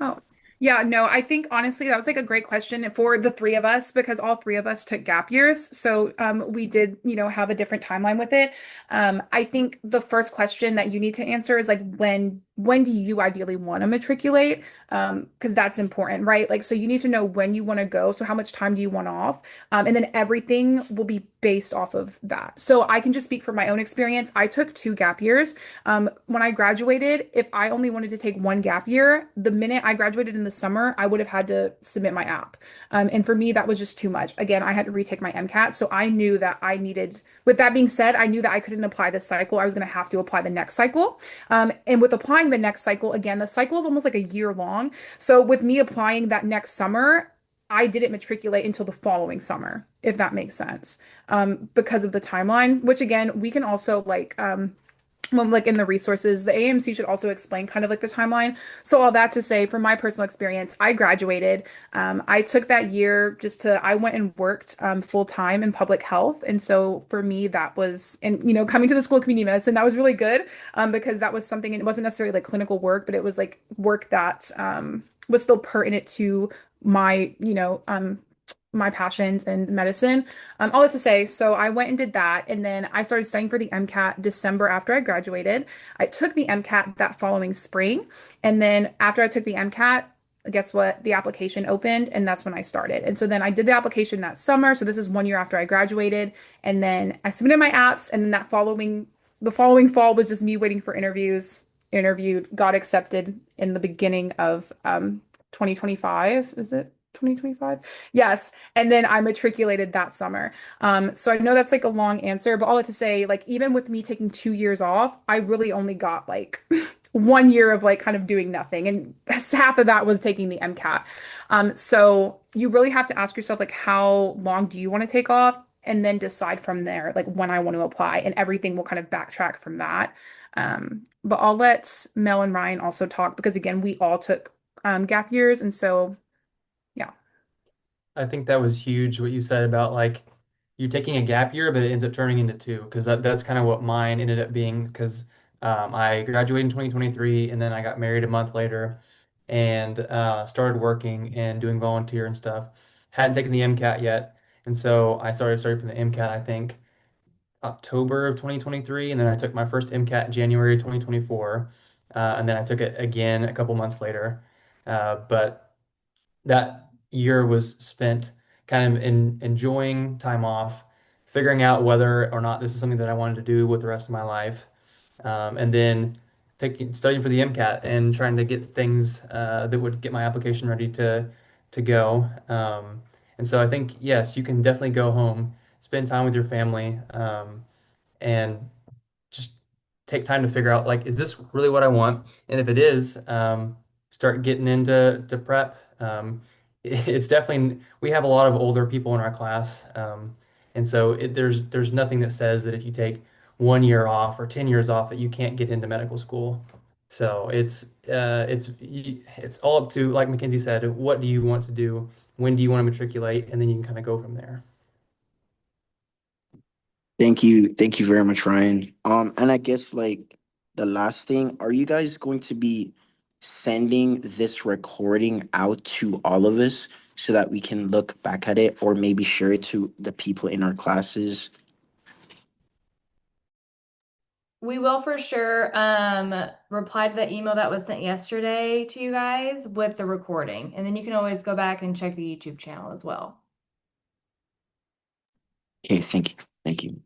Oh, yeah, no, I think honestly that was like a great question for the three of us because all three of us took gap years. So we did, have a different timeline with it. I think the first question that you need to answer is like when do you ideally want to matriculate? Because that's important, right? Like so you need to know when you want to go. So how much time do you want off? And then everything will be based off of that. So I can just speak from my own experience. I took 2 gap years. When I graduated, if I only wanted to take 1 gap year, the minute I graduated in the summer, I would have had to submit my app. And for me, that was just too much. Again, I had to retake my MCAT. So I knew that I needed, with that being said, I knew that I couldn't apply this cycle. I was going to have to apply the next cycle. And with applying the next cycle, again, the cycle is almost like a year long. So with me applying that next summer, I didn't matriculate until the following summer, if that makes sense, because of the timeline, which again, we can also well, like in the resources, the AMC should also explain kind of like the timeline. So all that to say, from my personal experience, I graduated. I took that year I went and worked full time in public health. And so for me, that was, and coming to the School of Community Medicine, that was really good because that was something, and it wasn't necessarily like clinical work, but it was like work that was still pertinent to my, my passions and medicine. All that to say, so I went and did that, and then I started studying for the MCAT December after I graduated. I took the MCAT that following spring, and then after I took the MCAT, guess what? The application opened, and that's when I started. And so then I did the application that summer. So this is 1 year after I graduated, and then I submitted my apps, and then the following fall was just me waiting for interviews. Interviewed, got accepted in the beginning of 2025. Is it 2025? Yes. And then I matriculated that summer. So I know that's like a long answer, but all that to say, like, even with me taking 2 years off, I really only got like 1 year of like kind of doing nothing. And that's half of that was taking the MCAT. So you really have to ask yourself, like, how long do you want to take off? And then decide from there, like when I want to apply, and everything will kind of backtrack from that. But I'll let Mel and Ryan also talk because again, we all took gap years. And so, yeah. I think that was huge what you said about like you taking a gap year, but it ends up turning into two because that's kind of what mine ended up being because I graduated in 2023 and then I got married a month later and started working and doing volunteer and stuff. Hadn't taken the MCAT yet, and so I started studying for the MCAT, I think October of 2023, and then I took my first MCAT in January 2024, and then I took it again a couple months later. But that year was spent kind of enjoying time off, figuring out whether or not this is something that I wanted to do with the rest of my life, and then studying for the MCAT and trying to get things that would get my application ready to go. And so I think yes, you can definitely go home, spend time with your family, and just take time to figure out like, is this really what I want? And if it is, start getting into prep. It's definitely we have a lot of older people in our class, and so there's nothing that says that if you take 1 year off or 10 years off that you can't get into medical school. So it's all up to like Mackenzie said, what do you want to do? When do you want to matriculate? And then you can kind of go from there. Thank you very much, Ryan. And I guess like the last thing, are you guys going to be sending this recording out to all of us so that we can look back at it or maybe share it to the people in our classes? We will for sure reply to the email that was sent yesterday to you guys with the recording. And then you can always go back and check the YouTube channel as well. Okay, thank you. Thank you.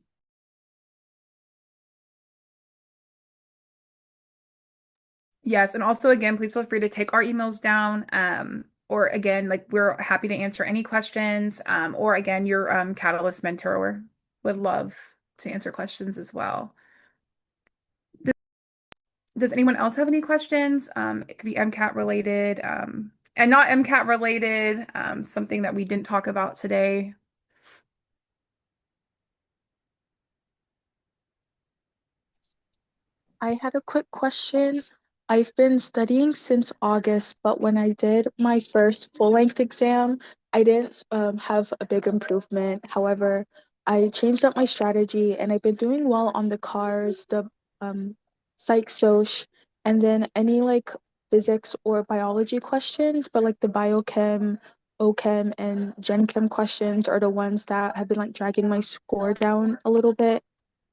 Yes, and also again, please feel free to take our emails down. Or again, like we're happy to answer any questions. Or again, your Catalyst mentor would love to answer questions as well. Does anyone else have any questions? It could be MCAT related. And not MCAT related, something that we didn't talk about today. I had a quick question. I've been studying since August, but when I did my first full-length exam, I didn't have a big improvement. However, I changed up my strategy and I've been doing well on the cars, the psych soc, and then any like physics or biology questions, but like the biochem, OChem, and gen chem questions are the ones that have been like dragging my score down a little bit.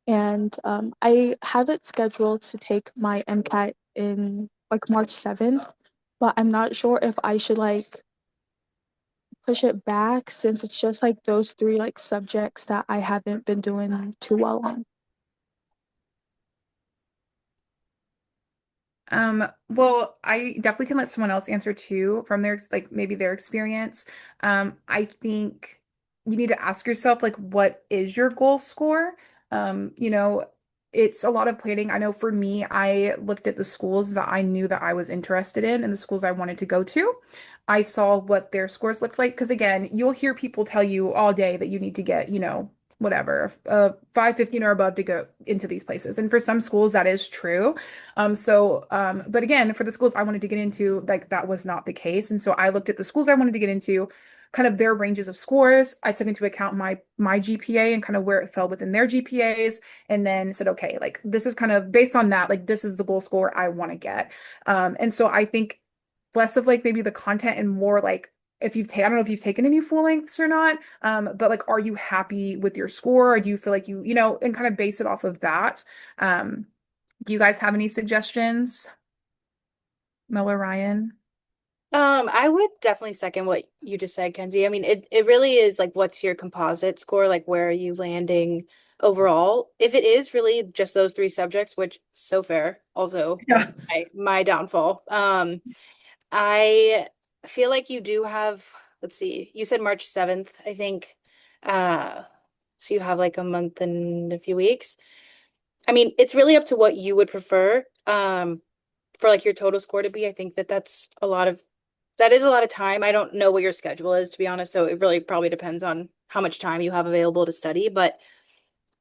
And I have it scheduled to take my MCAT in like March 7th, but I'm not sure if I should like push it back since it's just like those three like subjects that I haven't been doing too well on. Well, I definitely can let someone else answer too from their like maybe their experience. I think you need to ask yourself like what is your goal score? You know, it's a lot of planning. I know for me, I looked at the schools that I knew that I was interested in and the schools I wanted to go to. I saw what their scores looked like because again, you'll hear people tell you all day that you need to get, whatever, 515 or above to go into these places. And for some schools that is true. But again, for the schools I wanted to get into, like that was not the case. And so I looked at the schools I wanted to get into, kind of their ranges of scores. I took into account my GPA and kind of where it fell within their GPAs, and then said, okay, like this is kind of based on that, like this is the goal score I want to get. And so I think less of like maybe the content and more like if you've taken, I don't know if you've taken any full lengths or not, but like, are you happy with your score? Or do you feel like and kind of base it off of that? Um, do you guys have any suggestions? Mel or Ryan? I would definitely second what you just said, Kenzie. I mean, it really is like what's your composite score? Like where are you landing overall? If it is really just those three subjects, which so fair, also Yeah. my downfall. I feel like you do have, let's see, you said March 7th, I think. Uh, so you have like a month and a few weeks. I mean, it's really up to what you would prefer. For like your total score to be, I think that that is a lot of time. I don't know what your schedule is, to be honest, so it really probably depends on how much time you have available to study. But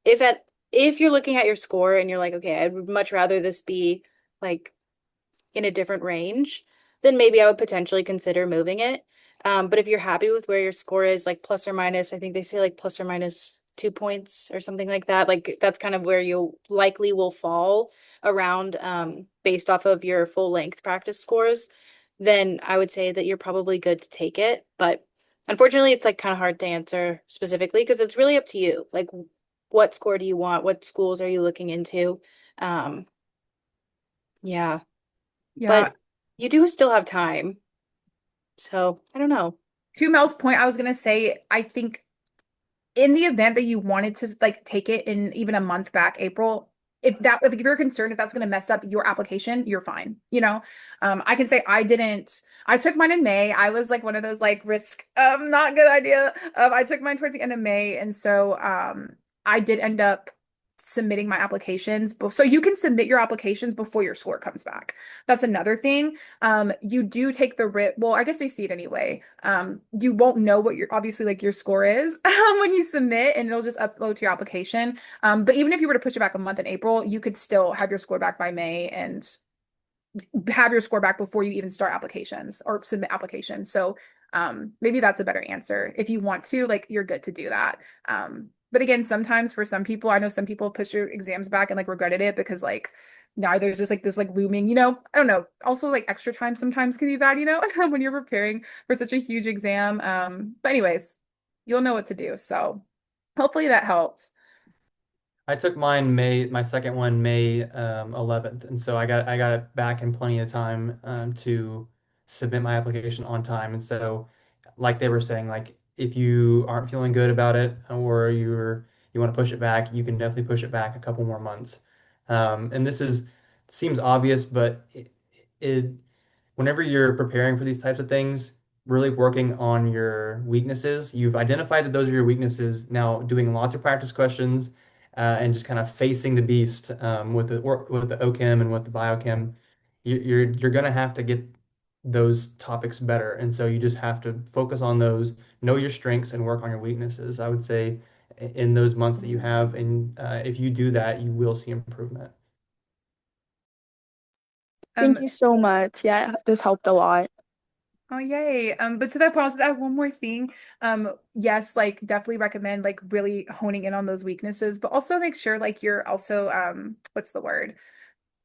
if you're looking at your score and you're like, okay, I'd much rather this be like in a different range, then maybe I would potentially consider moving it. But if you're happy with where your score is, like plus or minus, I think they say like plus or minus 2 points or something like that. Like that's kind of where you likely will fall around based off of your full length practice scores, then I would say that you're probably good to take it. But unfortunately, it's like kind of hard to answer specifically because it's really up to you. Like, what score do you want? What schools are you looking into? Um, yeah, Yeah. but you do still have time. So I don't know. To Mel's point, I was gonna say, I think in the event that you wanted to like take it in even a month back, April, if you're concerned if that's going to mess up your application, you're fine. I can say I took mine in May. I was like one of those like risk not good idea. I took mine towards the end of May, and so I did end up submitting my applications. So you can submit your applications before your score comes back. That's another thing. You do take the risk. Well, I guess they see it anyway. You won't know what your obviously like your score is when you submit, and it'll just upload to your application. But even if you were to push it back a month in April, you could still have your score back by May and have your score back before you even start applications or submit applications. So maybe that's a better answer. If you want to, like you're good to do that. But again, sometimes for some people, I know some people push their exams back and like regretted it because like now there's just like this like looming, I don't know. Also like extra time sometimes can be bad, when you're preparing for such a huge exam. But anyways, you'll know what to do. So hopefully that helped. I took my second one May 11th, and so I got it back in plenty of time to submit my application on time. And so, like they were saying, like if you aren't feeling good about it or you want to push it back, you can definitely push it back a couple more months. And this is seems obvious, but it whenever you're preparing for these types of things, really working on your weaknesses. You've identified that those are your weaknesses. Now doing lots of practice questions and just kind of facing the beast with the OChem and with the biochem. You're gonna have to get those topics better. And so you just have to focus on those, know your strengths, and work on your weaknesses. I would say in those months that you have, and if you do that, you will see improvement. Um, Thank you so much. Yeah, this helped a lot. oh yay. But to that point, I'll just add one more thing. Yes, like definitely recommend like really honing in on those weaknesses, but also make sure like you're also what's the word?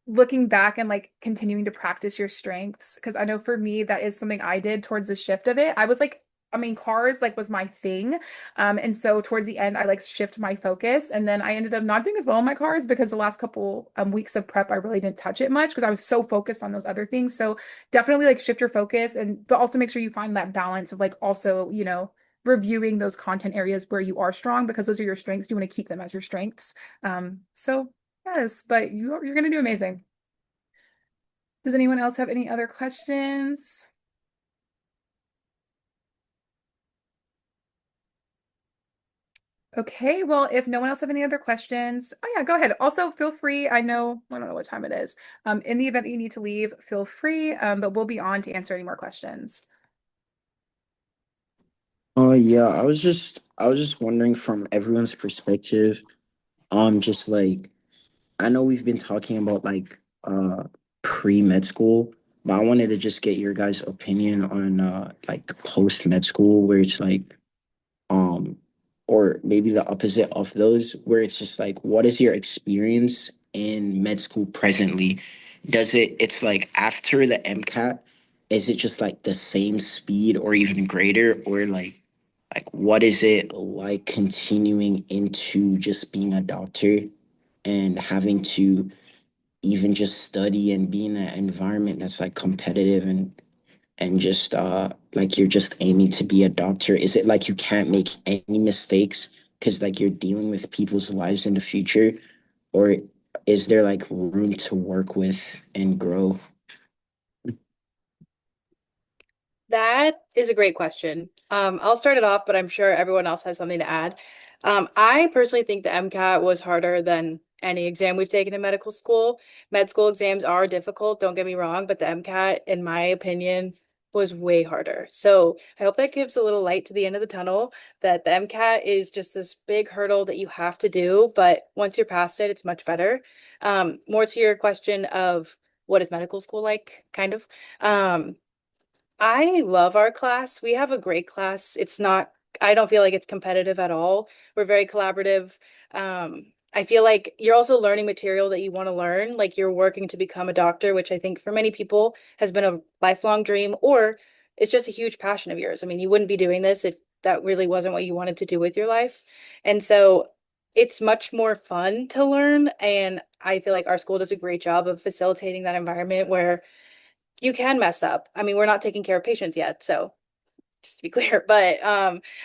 Looking back and like continuing to practice your strengths because I know for me that is something I did towards the shift of it. I was like I mean cars like was my thing. And so towards the end I like shift my focus and then I ended up not doing as well in my cars because the last couple weeks of prep I really didn't touch it much because I was so focused on those other things. So definitely like shift your focus and but also make sure you find that balance of like also, reviewing those content areas where you are strong because those are your strengths. You want to keep them as your strengths. So yes, but you're gonna do amazing. Does anyone else have any other questions? Okay, well, if no one else have any other questions, oh yeah, go ahead. Also, feel free. I don't know what time it is. In the event that you need to leave, feel free. But we'll be on to answer any more questions. Oh yeah, I was just wondering from everyone's perspective, just like I know we've been talking about like pre-med school, but I wanted to just get your guys' opinion on like post-med school where it's like um or maybe the opposite of those where it's just like what is your experience in med school presently? It's like after the MCAT, is it just like the same speed or even greater or like what is it like continuing into just being a doctor and having to even just study and be in an environment that's like competitive and just like you're just aiming to be a doctor? Is it like you can't make any mistakes because like you're dealing with people's lives in the future, or is there like room to work with and grow? That is a great question. I'll start it off, but I'm sure everyone else has something to add. I personally think the MCAT was harder than any exam we've taken in medical school. Med school exams are difficult, don't get me wrong, but the MCAT, in my opinion, was way harder. So I hope that gives a little light to the end of the tunnel, that the MCAT is just this big hurdle that you have to do, but once you're past it, it's much better. More to your question of what is medical school like, kind of. Um, I love our class. We have a great class. I don't feel like it's competitive at all. We're very collaborative. I feel like you're also learning material that you want to learn. Like you're working to become a doctor, which I think for many people has been a lifelong dream, or it's just a huge passion of yours. I mean, you wouldn't be doing this if that really wasn't what you wanted to do with your life. And so it's much more fun to learn. And I feel like our school does a great job of facilitating that environment where you can mess up. I mean, we're not taking care of patients yet, so just to be clear, but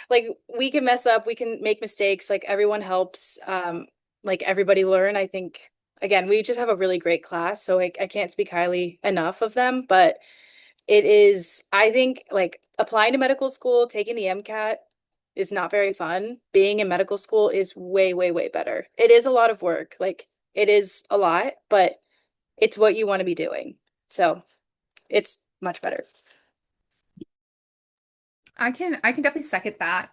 like we can mess up, we can make mistakes, like everyone helps like everybody learn. I think again, we just have a really great class, so I can't speak highly enough of them, but it is I think like applying to medical school, taking the MCAT is not very fun. Being in medical school is way, way, way better. It is a lot of work. Like it is a lot, but it's what you want to be doing. So it's much better. I can definitely second that.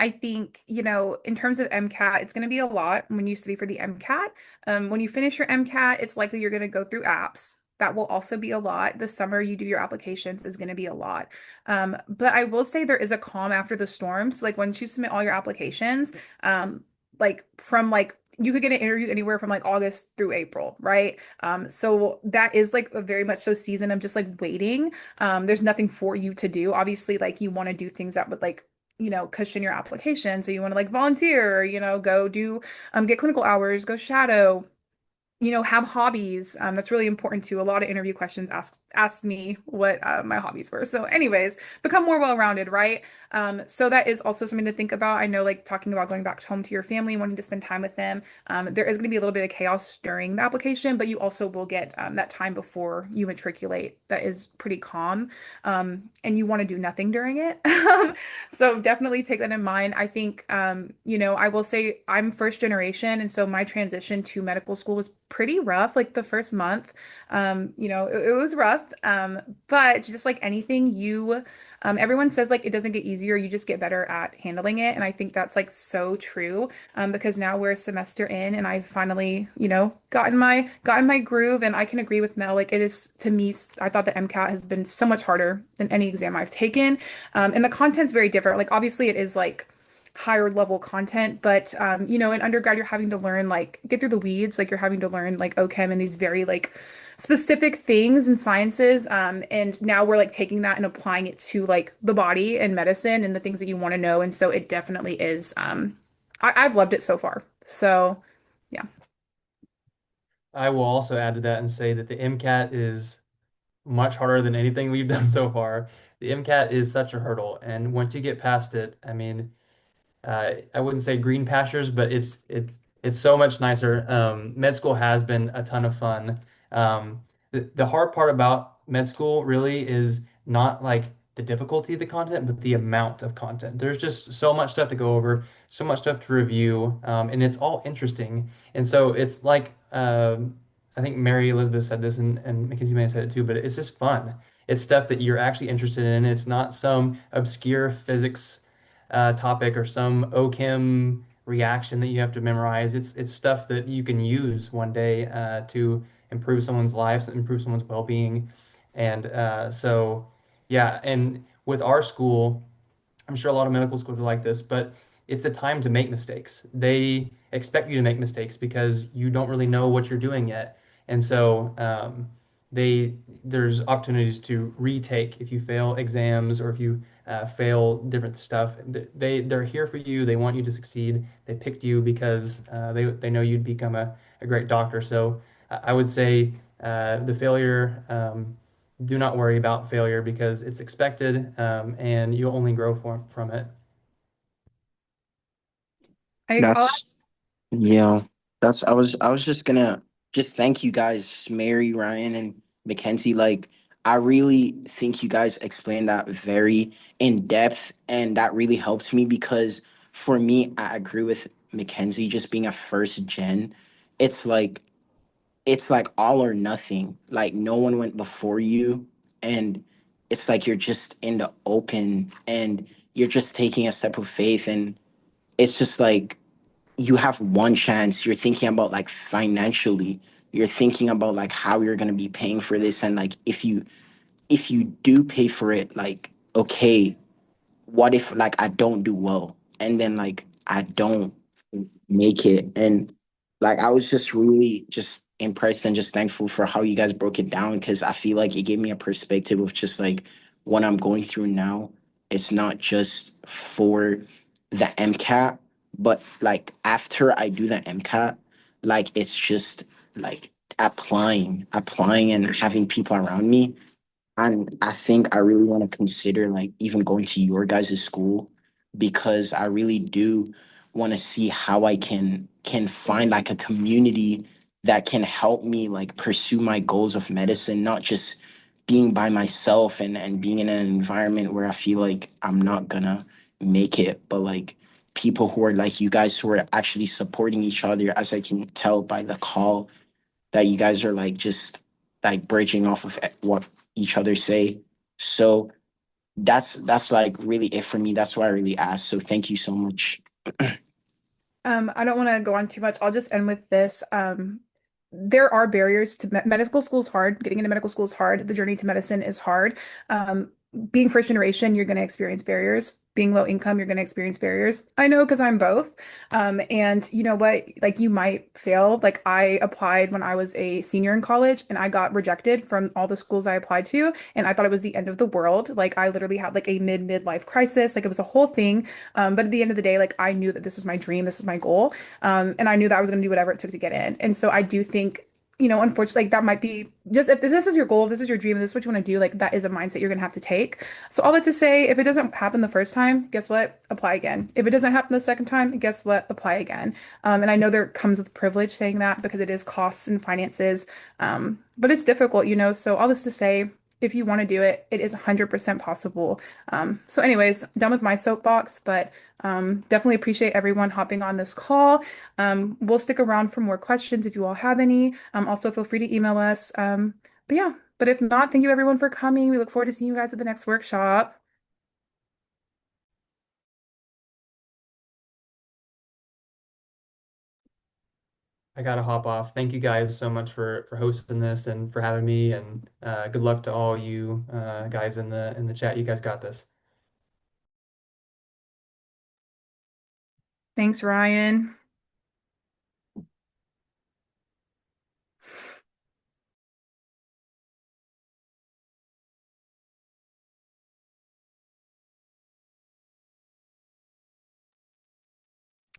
I think, in terms of MCAT, it's going to be a lot when you study for the MCAT. When you finish your MCAT, it's likely you're going to go through apps. That will also be a lot. The summer you do your applications is going to be a lot. But I will say there is a calm after the storm. So like once you submit all your applications, like from like you could get an interview anywhere from like August through April, right? So that is like a very much so season of just like waiting. There's nothing for you to do. Obviously, like you want to do things that would like cushion your application. So you want to like volunteer, go do get clinical hours, go shadow, have hobbies. That's really important too. A lot of interview questions asked me what my hobbies were. So, anyways, become more well-rounded, right? So that is also something to think about. I know, like talking about going back home to your family, wanting to spend time with them. There is going to be a little bit of chaos during the application, but you also will get that time before you matriculate that is pretty calm, and you want to do nothing during it. So definitely take that in mind. I think, I will say I'm first generation, and so my transition to medical school was pretty rough, like the first month. It was rough. But just like anything, everyone says like it doesn't get easier, you just get better at handling it. And I think that's like so true. Because now we're a semester in and I finally, gotten my groove. And I can agree with Mel. Like it is to me, I thought the MCAT has been so much harder than any exam I've taken. And the content's very different. Like obviously it is like higher level content, but in undergrad you're having to learn like get through the weeds, like you're having to learn like OChem and these very like specific things and sciences. And now we're like taking that and applying it to like the body and medicine and the things that you want to know. And so it definitely is. I've loved it so far. So yeah. I will also add to that and say that the MCAT is much harder than anything we've done so far. The MCAT is such a hurdle, and once you get past it, I mean, I wouldn't say green pastures, but it's so much nicer. Med school has been a ton of fun. The hard part about med school really is not like the difficulty of the content, but the amount of content. There's just so much stuff to go over, so much stuff to review, and it's all interesting. And so it's like I think Mary Elizabeth said this, and Mackenzie may have said it too, but it's just fun. It's stuff that you're actually interested in. It's not some obscure physics topic or some OChem reaction that you have to memorize. It's stuff that you can use one day to improve someone's lives, improve someone's well-being, and yeah. And with our school, I'm sure a lot of medical schools are like this, but it's the time to make mistakes. They expect you to make mistakes because you don't really know what you're doing yet. And so there's opportunities to retake if you fail exams or if you fail different stuff. They're here for you. They want you to succeed. They picked you because they know you'd become a great doctor. So I would say the failure. Do not worry about failure because it's expected, and you'll only grow from it. I'll That's Yeah, that's I was just gonna just thank you guys, Mary, Ryan, and Mackenzie. Like I really think you guys explained that very in depth, and that really helped me because for me, I agree with Mackenzie. Just being a first gen, it's like it's like all or nothing. Like no one went before you, and it's like you're just in the open, and you're just taking a step of faith, and it's just like you have one chance. You're thinking about like financially. You're thinking about like how you're gonna be paying for this, and like if you do pay for it, like okay, what if like I don't do well, and then like I don't make it, and like I was just really just impressed and just thankful for how you guys broke it down because I feel like it gave me a perspective of just like what I'm going through now. It's not just for the MCAT, but like after I do the MCAT, like it's just like applying and having people around me. And I think I really want to consider like even going to your guys' school because I really do want to see how I can find like a community that can help me like pursue my goals of medicine, not just being by myself and being in an environment where I feel like I'm not gonna make it, but like people who are like you guys who are actually supporting each other, as I can tell by the call that you guys are like just like bridging off of what each other say. So that's like really it for me. That's why I really asked. So thank you so much. I don't want to go on too much. I'll just end with this. There are barriers to medical school is hard. Getting into medical school is hard. The journey to medicine is hard. Um, Being first generation, you're going to experience barriers. Being low income, you're going to experience barriers. I know because I'm both. And you know what? Like you might fail. Like I applied when I was a senior in college and I got rejected from all the schools I applied to. And I thought it was the end of the world. Like I literally had like a midlife crisis. Like it was a whole thing. But at the end of the day, like I knew that this was my dream, this was my goal. And I knew that I was going to do whatever it took to get in. And so I do think, unfortunately, like that might be just if this is your goal, if this is your dream, if this is what you want to do, like that is a mindset you're going to have to take. So all that to say, if it doesn't happen the first time, guess what? Apply again. If it doesn't happen the second time, guess what? Apply again. And I know there comes with privilege saying that because it is costs and finances. But it's difficult. So all this to say, if you want to do it, it is 100% possible. So anyways, done with my soapbox, but definitely appreciate everyone hopping on this call. We'll stick around for more questions if you all have any. Also, feel free to email us. But yeah, but if not, thank you everyone for coming. We look forward to seeing you guys at the next workshop. I gotta hop off. Thank you guys so much for hosting this and for having me, and good luck to all you guys in the chat. You guys got this. Thanks, Ryan.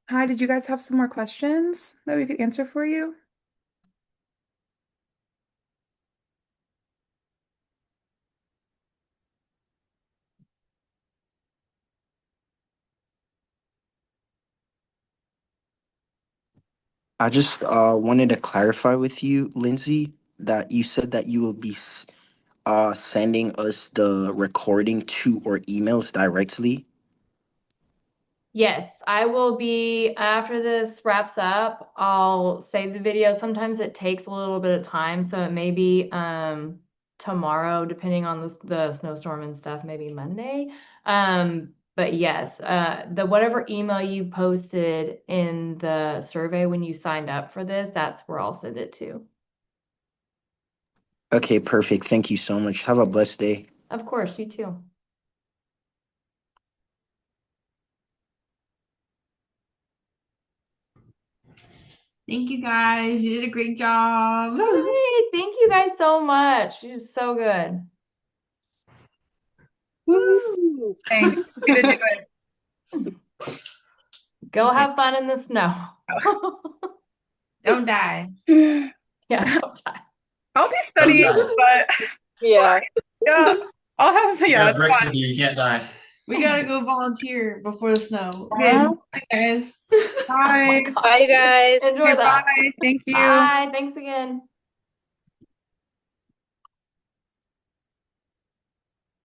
Hi, did you guys have some more questions that we could answer for you? I just wanted to clarify with you, Lindsay, that you said that you will be sending us the recording to our emails directly. Yes, I will be, after this wraps up, I'll save the video. Sometimes it takes a little bit of time, so it may be tomorrow, depending on the snowstorm and stuff, maybe Monday. But yes, the whatever email you posted in the survey when you signed up for this, that's where I'll send it to. Okay, perfect. Thank you so much. Have a blessed day. Of course, you too. Thank you guys. You did a great job. Yay! Thank you guys so much. It was so good. Woo! Thanks. Way to do it. Go have fun in the snow. Don't die. Yeah, don't die. I'll be Don't studying, die. but it's Yeah. fine. Yeah, I'll have, You yeah, got it's bricks fine. with you. You can't die. We gotta go volunteer before the snow. Okay, Huh? bye guys. Oh my Bye. God. Bye, you guys. Enjoy Okay, that. bye. Thank you. Bye. Thanks again.